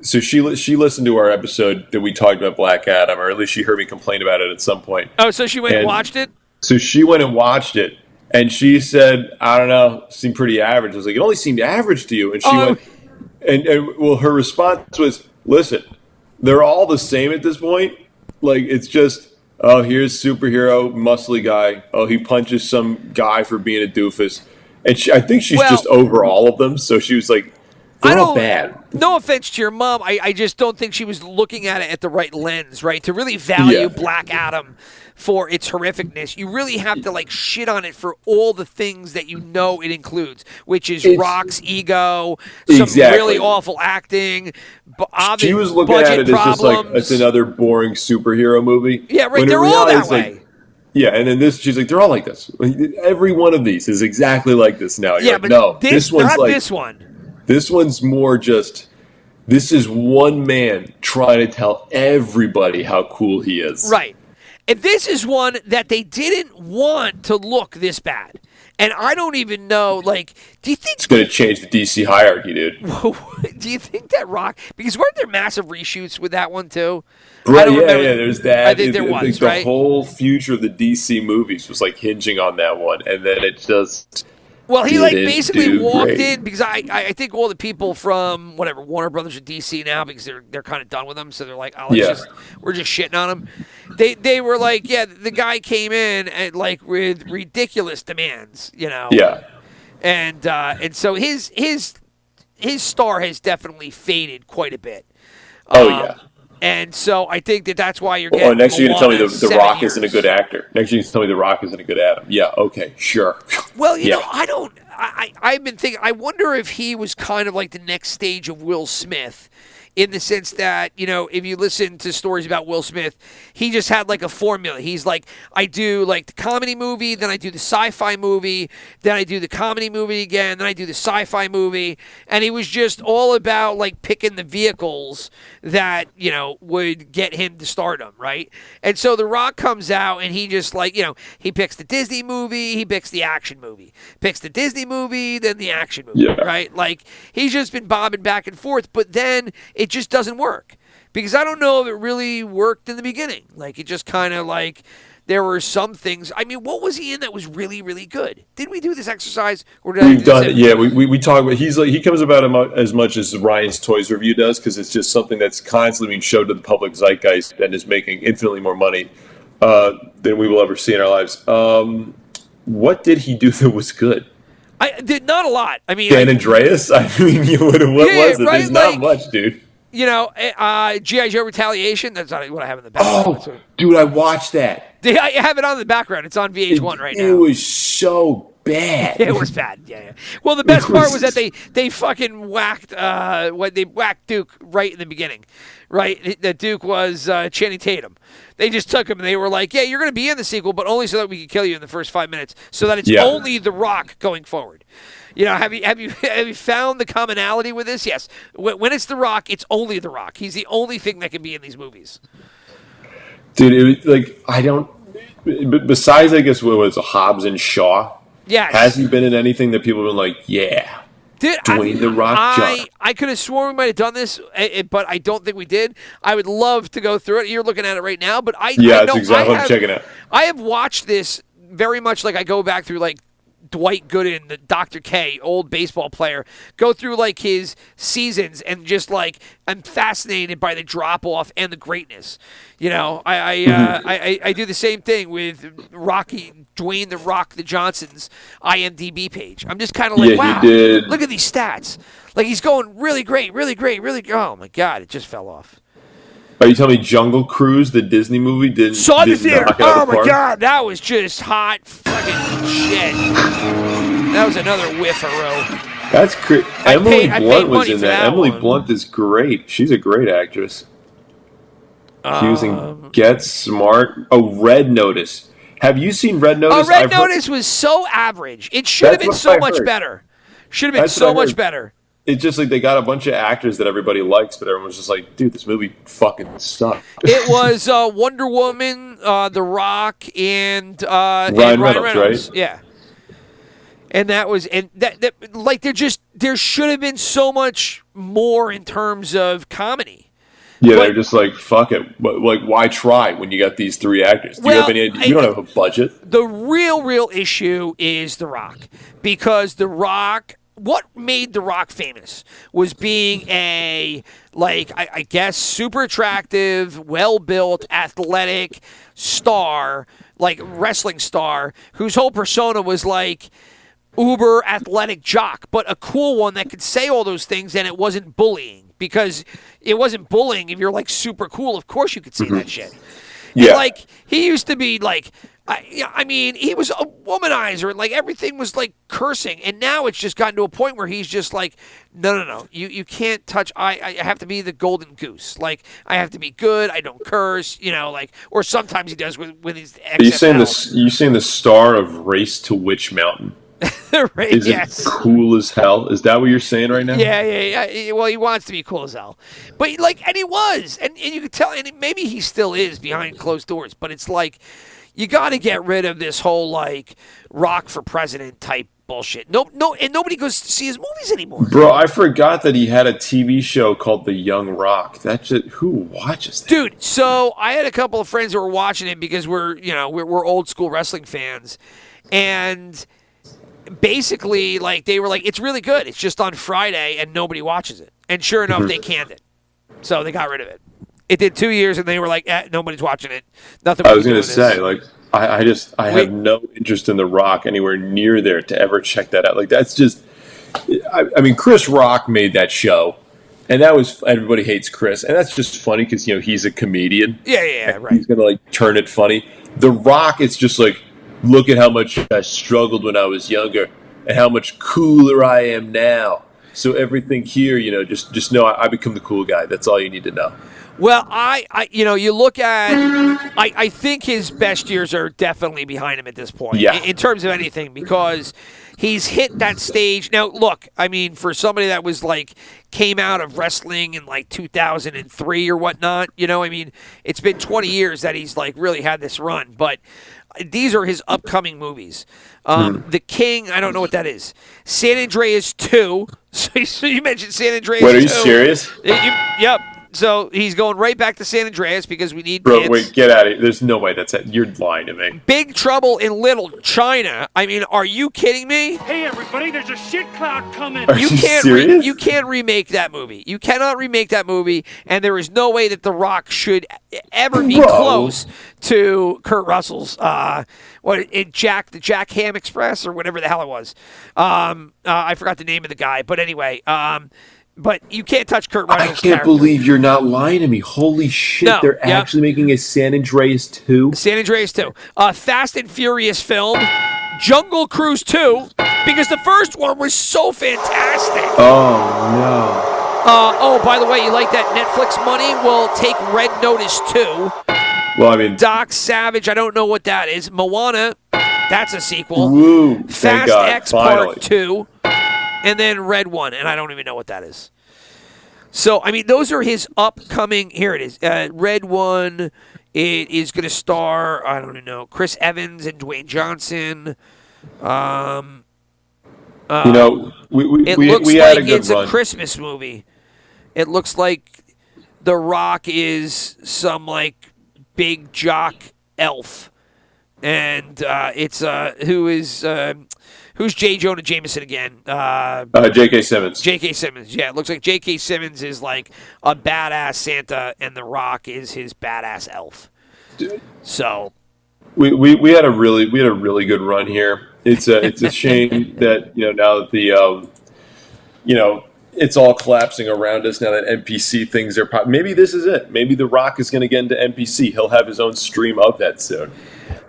So she listened to our episode that we talked about Black Adam, or at least she heard me complain about it at some point. Oh, so she went and watched it? So she went and watched it. And she said, I don't know, seemed pretty average. I was like, it only seemed average to you. And she went, and her response was, listen, they're all the same at this point. Like, it's just, Oh, here's superhero, muscly guy. Oh, he punches some guy for being a doofus. And I think she's Well, just over all of them. So she was like, I they're all don't. bad. No offense to your mom, I just don't think she was looking at it at the right lens, right? To really value Yeah. Black Adam for its horrificness, you really have to like shit on it for all the things that you know it includes, which is Rock's ego, some Exactly. really awful acting. She was looking at it as just like it's another boring superhero movie. Yeah, right. When They're in all reality, that it's way. like, yeah, and then this, she's like, they're all like this. Every one of these is exactly like this now. You're Yeah, like, but no, this one's not like this one. This one's more just. This is one man trying to tell everybody how cool he is. Right. And this is one that they didn't want to look this bad. And I don't even know, like, do you think It's going to change the DC hierarchy, dude? do you think that Rock, because weren't there massive reshoots with that one too? Right, yeah, there's that. I think there was, the right? whole future of the DC movies was like hinging on that one, and then it just. Well, he like basically do walked great. in because I think all the people from whatever Warner Brothers or DC now, because they're kind of done with them, so they're like, oh, we're just shitting on him. They were like, yeah, the guy came in and like with ridiculous demands, you know. Yeah. And so his star has definitely faded quite a bit. Oh yeah. And so I think that's why you're getting. Oh, next you're gonna tell me the Rock years. isn't a good actor. Next you're gonna tell me the Rock isn't a good Adam. Yeah. Okay. Sure. Well, you know, I've been thinking. I wonder if he was kind of like the next stage of Will Smith, in the sense that, you know, if you listen to stories about Will Smith, he just had like a formula. He's like, I do like the comedy movie, then I do the sci-fi movie, then I do the comedy movie again, then I do the sci-fi movie, and he was just all about like picking the vehicles that, you know, would get him to stardom, right? And so The Rock comes out and he just like, you know, he picks the Disney movie, he picks the action movie, picks the Disney movie, then the action movie, right? Like he's just been bobbing back and forth, but then it just doesn't work, because I don't know if it really worked in the beginning. Like it just kind of like there were some things. I mean, what was he in that was really, really good? Did we do this exercise, or did We've done it? Yeah, we talk about. He's like, he comes about as much as Ryan's Toys review does, because it's just something that's constantly being showed to the public zeitgeist and is making infinitely more money than we will ever see in our lives. What did he do that was good? I did not a lot. I mean, Dan Andreas. I mean, what was it? Right? There's not much, dude. You know, G.I. Joe Retaliation. That's not what I have in the background. Oh, dude, I watched that. I have it on the background. It's on VH1 right now. It was so bad. It was bad. Yeah. Well, the best part was that they fucking whacked they whacked Duke right in the beginning, right? That Duke was Channing Tatum. They just took him and they were like, yeah, you're going to be in the sequel, but only so that we can kill you in the first 5 minutes, so that it's only The Rock going forward. You know, have you found the commonality with this? Yes. When it's The Rock, it's only The Rock. He's the only thing that can be in these movies. Dude, it was like, I don't. Besides, I guess what was Hobbs and Shaw. Yes. Has he been in anything that people have been like, yeah, Dude, Dwayne The Rock Johnson? I could have sworn we might have done this, but I don't think we did. I would love to go through it. You're looking at it right now, but that's exactly what I'm checking out. I have watched this very much like I go back through like Dwight Gooden, the Dr. K, old baseball player, go through like his seasons, and just like I'm fascinated by the drop off and the greatness. You know, I do the same thing with Dwayne The Rock the Johnson's IMDb page. I'm just kind of like, wow, look at these stats. Like he's going really great, really great, really. Oh my God, it just fell off. Are you telling me Jungle Cruise, the Disney movie, didn't saw the theater? Oh my park? God, that was just hot fucking shit. That was another whiffaro. That's crazy. Emily Blunt was in that. Emily one. Blunt is great. She's a great actress. She was in Get Smart. Oh, Red Notice. Have you seen Red Notice? Red Notice was so average. It should have been so much better. Should have been so much better. It's just like they got a bunch of actors that everybody likes, but everyone was just like, dude, this movie fucking sucked. It was Wonder Woman, The Rock, and Ryan Reynolds, right? Yeah. And that was, and that like there should have been so much more in terms of comedy. Yeah, they're just like, fuck it. Like, why try when you got these three actors? Do you have any? You don't have a budget. The real issue is The Rock, because The Rock what made The Rock famous was being a, like, I guess, super attractive, well-built, athletic star, like wrestling star, whose whole persona was like uber athletic jock, but a cool one that could say all those things and it wasn't bullying, because it wasn't bullying if you're like super cool. Of course you could say that shit. Yeah. And, like, he used to be like, I mean, he was a womanizer, and like everything was like cursing, and now it's just gotten to a point where he's just like, no, you can't touch. I have to be the golden goose. Like, I have to be good. I don't curse, like, or sometimes he does with his. XFL. You saying the star of Race to Witch Mountain? Is yes. it cool as hell? Is that what you're saying right now? Yeah. Well, he wants to be cool as hell, but like, and he was, and you could tell, and maybe he still is behind closed doors. But it's like, you got to get rid of this whole like Rock for president type bullshit. No, and nobody goes to see his movies anymore. Bro, I forgot that he had a TV show called The Young Rock. Who watches that? Dude, so I had a couple of friends who were watching it because we're old school wrestling fans, and basically, like, they were like, it's really good. It's just on Friday, and nobody watches it. And sure enough, they canned it, so they got rid of it. It did 2 years, and they were like, nobody's watching it. Nothing. I was going to say, like, I have no interest in The Rock anywhere near there to ever check that out. Like, that's just, I mean, Chris Rock made that show, and that was, everybody hates Chris, and that's just funny because, he's a comedian. Yeah, right. He's going to, like, turn it funny. The Rock, it's just like, look at how much I struggled when I was younger, and how much cooler I am now. So everything here, just know I become the cool guy. That's all you need to know. Well, you look at, I think his best years are definitely behind him at this point, in terms of anything, because he's hit that stage. Now, look, I mean, for somebody that was like, came out of wrestling in like 2003 or whatnot, I mean, it's been 20 years that he's like really had this run, but these are his upcoming movies. The King, I don't know what that is. San Andreas 2. So you mentioned San Andreas 2. Wait, are you serious? Yep. So he's going right back to San Andreas because we need Bro, kids. wait, get out of here. There's no way that's it. You're lying to me. Big Trouble in Little China. I mean, are you kidding me? Hey, everybody, there's a shit cloud coming. Are you serious? You can't remake that movie. You cannot remake that movie, and there is no way that The Rock should ever be close to Kurt Russell's the Jack Ham Express or whatever the hell it was. I forgot the name of the guy, but anyway, but you can't touch Kurt Russell's character. I can't believe you're not lying to me. Holy shit, no, they're actually making a San Andreas 2? San Andreas 2. Fast and Furious film. Jungle Cruise 2, because the first one was so fantastic. Oh, no. By the way, you like that Netflix money? Well, take Red Notice 2. Well, I mean, Doc Savage, I don't know what that is. Moana, that's a sequel. Woo, Fast X Part 2. And then Red 1, and I don't even know what that is. So, I mean, those are his upcoming. Here it is. Red 1, it is going to star, I don't even know, Chris Evans and Dwayne Johnson. It looks like it's a Christmas movie. It looks like The Rock is some, like, big jock elf. And who's J. Jonah Jameson again? J.K. Simmons. J.K. Simmons, yeah. It looks like J.K. Simmons is like a badass Santa, and The Rock is his badass elf. Dude. So we had a really good run here. It's a shame that now that the it's all collapsing around us now that NPC things are maybe this is it. Maybe The Rock is going to get into NPC. He'll have his own stream of that soon.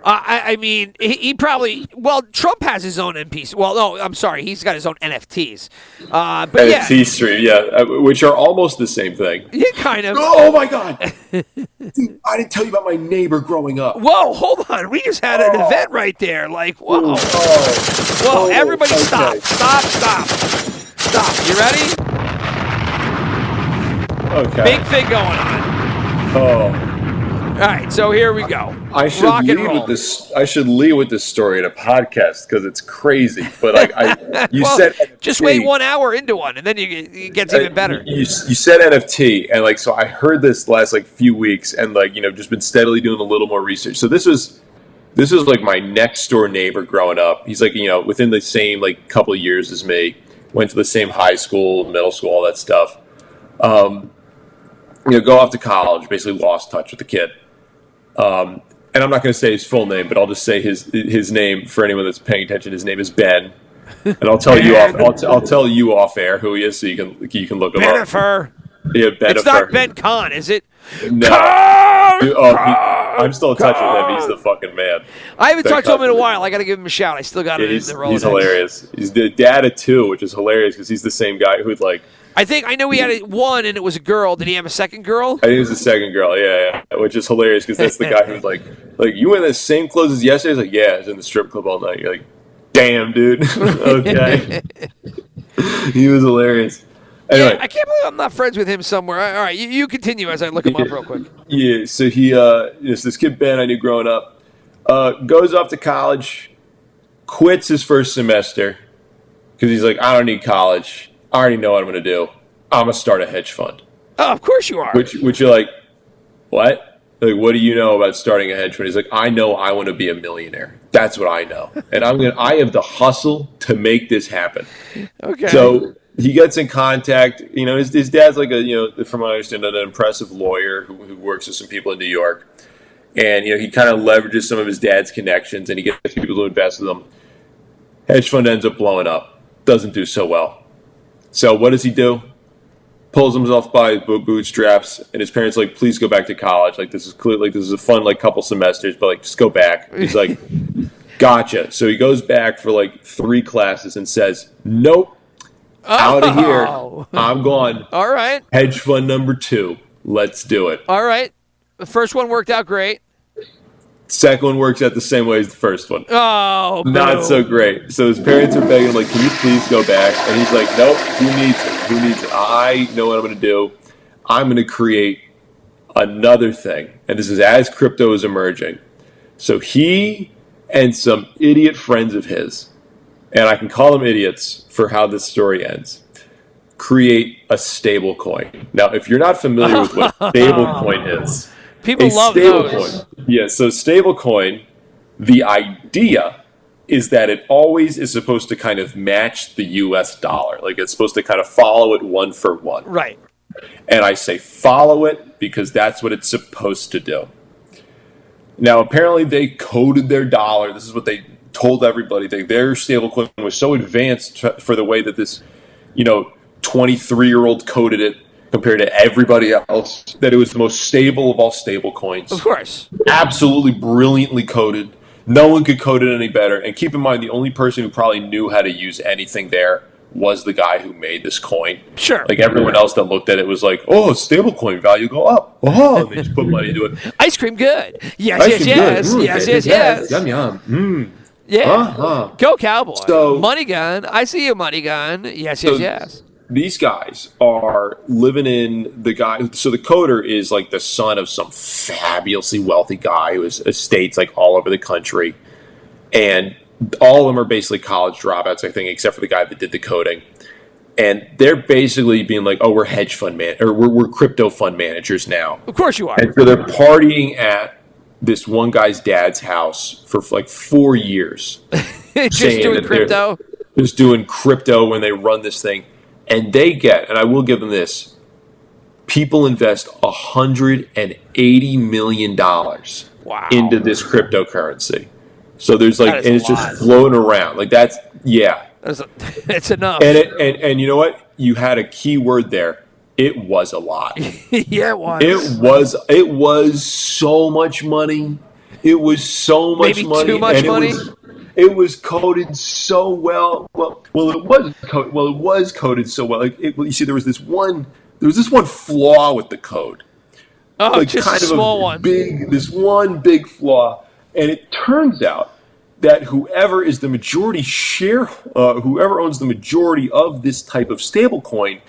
I mean, he probably. Well, Trump has his own NPC. Well, no, I'm sorry, he's got his own NFTs. But NFT stream, which are almost the same thing. Yeah, kind of. Oh my God! Dude, I didn't tell you about my neighbor growing up. Whoa, hold on. We just had an event right there. Like, whoa, whoa! Everybody, okay. Stop! You ready? Okay. Big thing going on. Oh. All right, so here we go. I should lead with this story in a podcast because it's crazy. But said NFT, just wait 1 hour into one, and then it gets even better. You said NFT, and so I heard this last few weeks, and just been steadily doing a little more research. So this was like my next door neighbor growing up. He's within the same couple of years as me. went to the same high school, middle school, all that stuff. Go off to college, basically lost touch with the kid. And I'm not going to say his full name, but I'll just say his name for anyone that's paying attention. His name is Ben, and I'll tell you I'll tell you off air who he is, so you can look him up. Benifer. Yeah, Benifer. It's not Ben Kahn, is it? No. I'm still in touch with him. He's the fucking man. I haven't talked to him in a while. I got to give him a shout. I still got it in the Rolodex. He's hilarious. He's the dad of two, which is hilarious because he's the same guy who'd like. I know he had one, and it was a girl. Did he have a second girl? I think it was the second girl. Yeah, which is hilarious because that's the guy who's like you wearing the same clothes as yesterday. He's like, yeah, I was in the strip club all night. You're like, damn, dude. Okay. He was hilarious. Anyway, yeah, I can't believe I'm not friends with him somewhere. All right, you continue as I look him up real quick. Yeah, so he, this kid Ben I knew growing up, goes off to college, quits his first semester because he's like, I don't need college. I already know what I'm going to do. I'm going to start a hedge fund. Oh, of course you are. Which you're like, what? Like, what do you know about starting a hedge fund? He's like, I know I want to be a millionaire. That's what I know, and I have the hustle to make this happen. Okay. So he gets in contact. His dad's like from what I understand, an impressive lawyer who works with some people in New York, and he kind of leverages some of his dad's connections, and he gets people to invest with him. Hedge fund ends up blowing up. Doesn't do so well. So what does he do? Pulls himself by his bootstraps, and his parents like, please go back to college. Like this is clear. Like this is a fun couple semesters, but just go back. He's like, gotcha. So he goes back for 3 classes and says, nope. Out of here. I'm gone. All right. Hedge fund number 2. Let's do it. All right. The first one worked out great. Second one works out the same way as the first one. Oh, not so great. So his parents are begging him, like, can you please go back? And he's like, nope, who needs it? Who needs it? I know what I'm going to do. I'm going to create another thing. And this is as crypto is emerging. So he and some idiot friends of his, and I can call them idiots for how this story ends, create a stable coin. Now, if you're not familiar with what stable coin is, people love those. Yeah, so stable coin, the idea is that it always is supposed to kind of match the US dollar. Like it's supposed to kind of follow it one for one. Right. And I say follow it because that's what it's supposed to do. Now, apparently they coded their dollar. This is what they told everybody. Their stablecoin was so advanced for the way that this, 23-year-old coded it compared to everybody else, that it was the most stable of all stable coins. Of course. Absolutely brilliantly coded. No one could code it any better. And keep in mind, the only person who probably knew how to use anything there was the guy who made this coin. Sure. Like everyone else that looked at it was like, oh, stable coin value go up. Oh, and they just put money into it. Ice cream good. Yes. Yum, yum. Yeah. Go Cowboy. So, money gun. I see you, money gun. Yes. These guys are living in the guy. So the coder is like the son of some fabulously wealthy guy who has estates like all over the country. And all of them are basically college dropouts, I think, except for the guy that did the coding. And they're basically being like, oh, we're hedge fund we're crypto fund managers now. Of course you are. And so they're partying at this one guy's dad's house for 4 years. Just doing crypto? Just doing crypto when they run this thing. And they get, and I will give them this, people invest $180 million into this cryptocurrency. So there's and it's just floating around. It's enough. And you know what? You had a key word there. It was a lot. Yeah, it was. It was so much money. It was so much Maybe money. Too much money. It was coded so well. It was coded so well. You see, there was this one flaw with the code. Oh, just kind a small one. This one big flaw, and it turns out that whoever owns the majority of this type of stablecoin,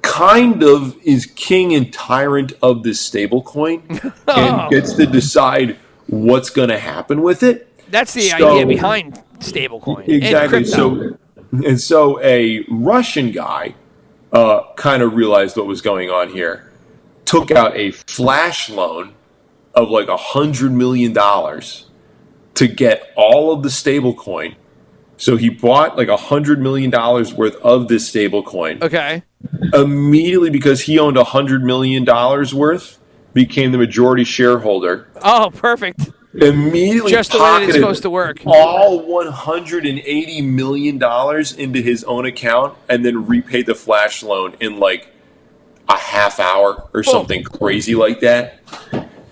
kind of is king and tyrant of this stablecoin, and gets to decide what's going to happen with it. That's the idea behind stablecoin. Exactly. So a Russian guy kind of realized what was going on here, took out a flash loan of $100 million to get all of the stablecoin So he bought like $100 million worth of this stable coin. Okay. Immediately, because he owned $100 million worth, became the majority shareholder. Oh, perfect. Immediately Just the way that it's pocketed supposed to work. all $180 million into his own account and then repaid the flash loan in like a half hour or something crazy like that.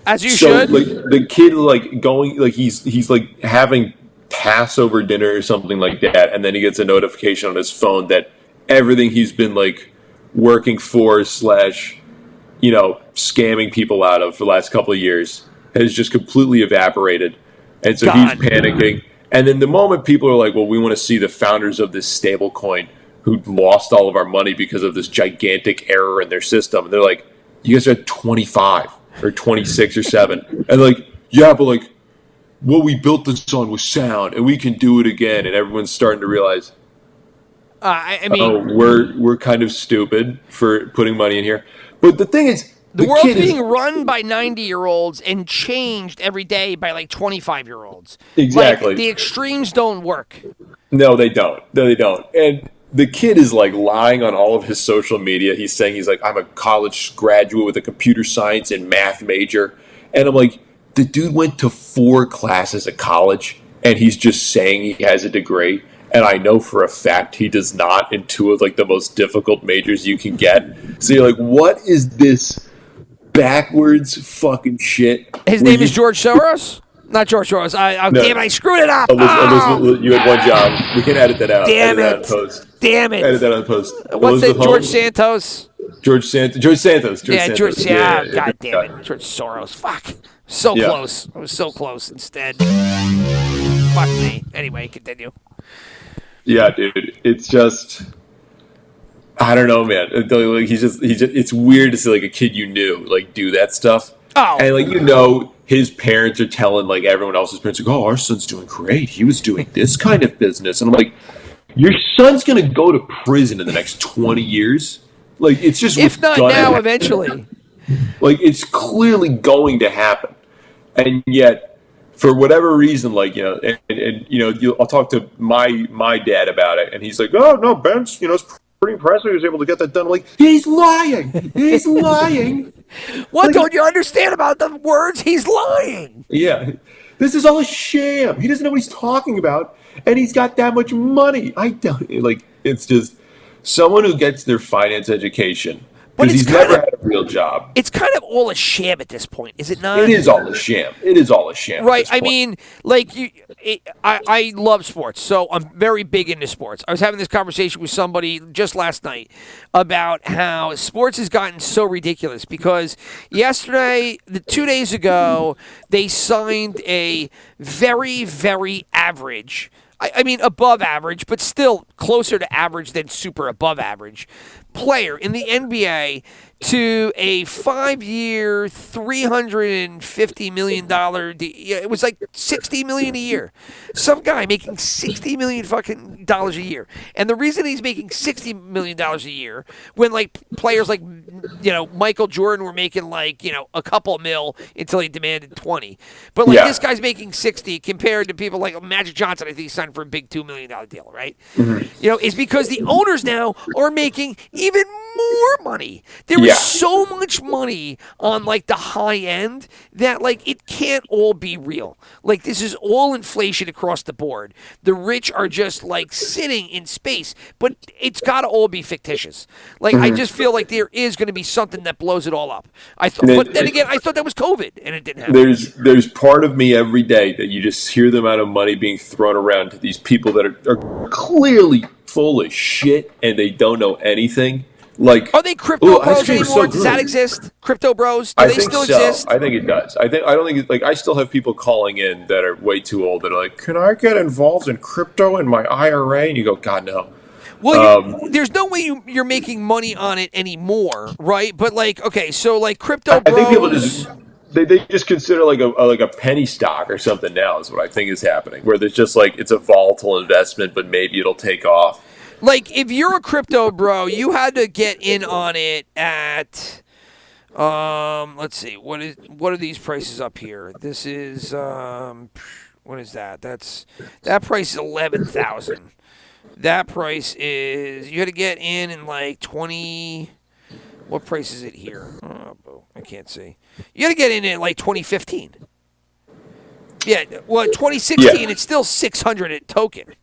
As you So should. like the kid like going like he's like having Passover dinner or something like that, and then he gets a notification on his phone that everything he's been like working for / scamming people out of for the last couple of years has just completely evaporated. And so he's panicking. And then the moment people are like, well, we want to see the founders of this stable coin who lost all of our money because of this gigantic error in their system, and they're like, you guys are at 25 or 26 or 7. And they're like, yeah, but like what we built this on was sound and we can do it again. And everyone's starting to realize, I mean, we're kind of stupid for putting money in here. But the thing is, the world's being run by 90-year-olds and changed every day by like 25-year-olds. Exactly. Like, the extremes don't work. No, they don't. No, they don't. And the kid is like lying on all of his social media. He's saying he's like, I'm a college graduate with a computer science and math major. And I'm like, the dude went to 4 classes at college and he's just saying he has a degree. And I know for a fact he does not in 2 of like the most difficult majors you can get. So you're like, what is this backwards fucking shit? His name is George Soros? Not George Soros. Damn it, I screwed it up. Elizabeth, you had one job. We can edit that out. Damn edit it. That on post. Damn it. Edit that on post. What's Elizabeth it? George Holmes? Santos? George Santos. Yeah, George. Santos. Yeah, God damn it. George Soros. Fuck. So close. I was so close instead. Fuck me. Anyway, continue. Yeah, dude. It's just, I don't know, man. Like he's just. It's weird to see like a kid you knew like do that stuff. Oh. And like his parents are telling like everyone else's parents like, oh, our son's doing great. He was doing this kind of business, and I'm like, your son's gonna go to prison in the next 20 years. Like it's just if not now, eventually. Like it's clearly going to happen, and yet for whatever reason, like I'll talk to my dad about it, and he's like, oh no, Ben's it's pretty impressive. He was able to get that done. I'm like, he's lying. He's lying. What don't you understand about the words? He's lying. Yeah, this is all a sham. He doesn't know what he's talking about, and he's got that much money. I don't like. It's just someone who gets their finance education. Because he's never had a real job. It's kind of all a sham at this point, is it not? It is all a sham. It is all a sham. Right. I mean, like, I love sports, so I'm very big into sports. I was having this conversation with somebody just last night about how sports has gotten so ridiculous because yesterday, 2 days ago, they signed a very, very average, I mean, above average, but still closer to average than super above average player in the NBA to a 5-year, $350 million deal. It was like $60 million a year. Some guy making $60 million fucking dollars a year. And the reason he's making $60 million a year when like players like Michael Jordan were making like a couple mil until he demanded 20. But like this guy's making 60 compared to people like Magic Johnson. I think he signed for a big $2 million deal, right? Mm-hmm. Is because the owners now are making even more money. There is so much money on like the high end that like it can't all be real. Like this is all inflation across the board. The rich are just like sitting in space, but it's got to all be fictitious. Like I just feel like there is going to be something that blows it all up. But then again, I thought that was COVID, and it didn't happen. There's part of me every day that you just hear the amount of money being thrown around to these people that are clearly full of shit and they don't know anything. Like, are they crypto bros anymore? Does that exist? Crypto bros? Do they still exist? I think it does. I don't think like I still have people calling in that are way too old that are like, can I get involved in crypto in my IRA? And you go, God no. Well, there's no way you're making money on it anymore, right? But like, okay, so like crypto bros. I think people just they just consider like a penny stock or something now is what I think is happening, where there's just like it's a volatile investment, but maybe it'll take off. Like, if you're a crypto bro, you had to get in on it at, let's see, what are these prices up here? This is, What is that? That price is 11,000. That price is you had to get in like 20. What price is it here? Oh, I can't see. You got to get in at like 2015. Yeah, well, 2016 it's still 600 a token.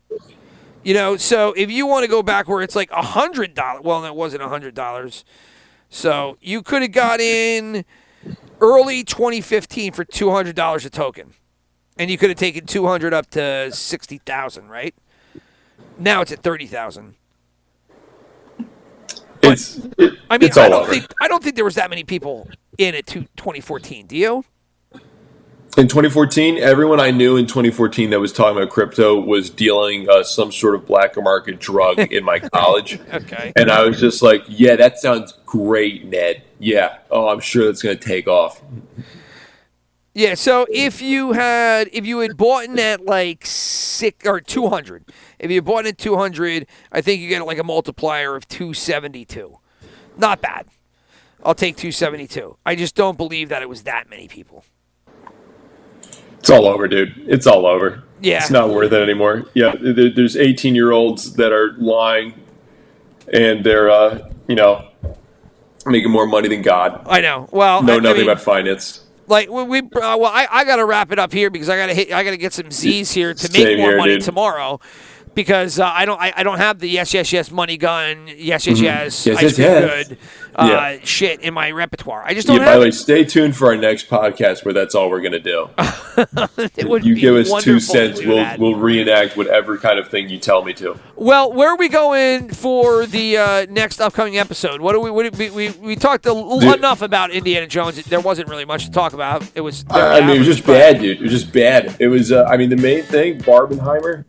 You know, so if you want to go back where it's like $100, well, that wasn't $100. So you could have got in early 2015 for $200 a token, and you could have taken 200 up to 60,000, right? Now it's at 30,000. I don't think there was that many people in it 2014. Do you? In 2014, everyone I knew in 2014 that was talking about crypto was dealing some sort of black market drug in my college. Okay. And I was just like, yeah, that sounds great, Ned. Yeah. Oh, I'm sure that's going to take off. Yeah, so if you had bought in at like 200, if you bought in at 200, I think you get like a multiplier of 272. Not bad. I'll take 272. I just don't believe that it was that many people. It's all over, dude. It's all over. Yeah. It's not worth it anymore. Yeah, there's 18-year-olds that are lying, and they're, making more money than God. I know. Well, nothing about finance. Like I got to wrap it up here because I got to get some Z's here to make more money tomorrow. Because I don't have the yes money gun yes ice cream good shit in my repertoire. I just don't have by the way, stay tuned for our next podcast where that's all we're gonna do. You give us 2 cents, we'll reenact whatever kind of thing you tell me to. Well, where are we going for the next upcoming episode? We talked enough about Indiana Jones. There wasn't really much to talk about. It was. It was just bad, dude. It was just bad. It was. The main thing, Barbenheimer.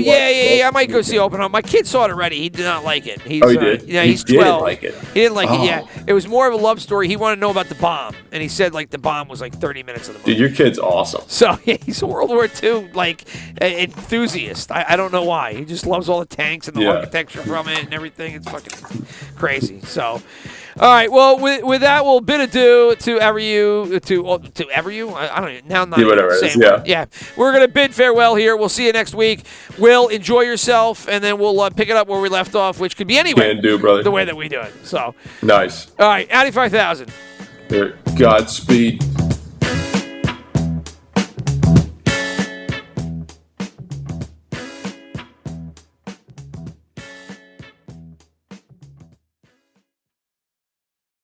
I might go see Oppenheimer. My kid saw it already. He did not like it. He did? He's he 12. Didn't like it. He didn't like it. Yeah, it was more of a love story. He wanted to know about the bomb, and he said like the bomb was like 30 minutes of the movie. Dude, your kid's awesome. So yeah, he's a World War II enthusiast. I don't know why. He just loves all the tanks and the architecture from it and everything. It's fucking crazy. So. All right. Well, with that, we'll bid adieu to Everyu. To Everyu? I don't even. Now I'm not saying it. Yeah. We're gonna bid farewell here. We'll see you next week. Will, enjoy yourself, and then we'll pick it up where we left off, which could be anywhere. Can do, brother. The way that we do it. So. Nice. All right. Addy 5000. Godspeed.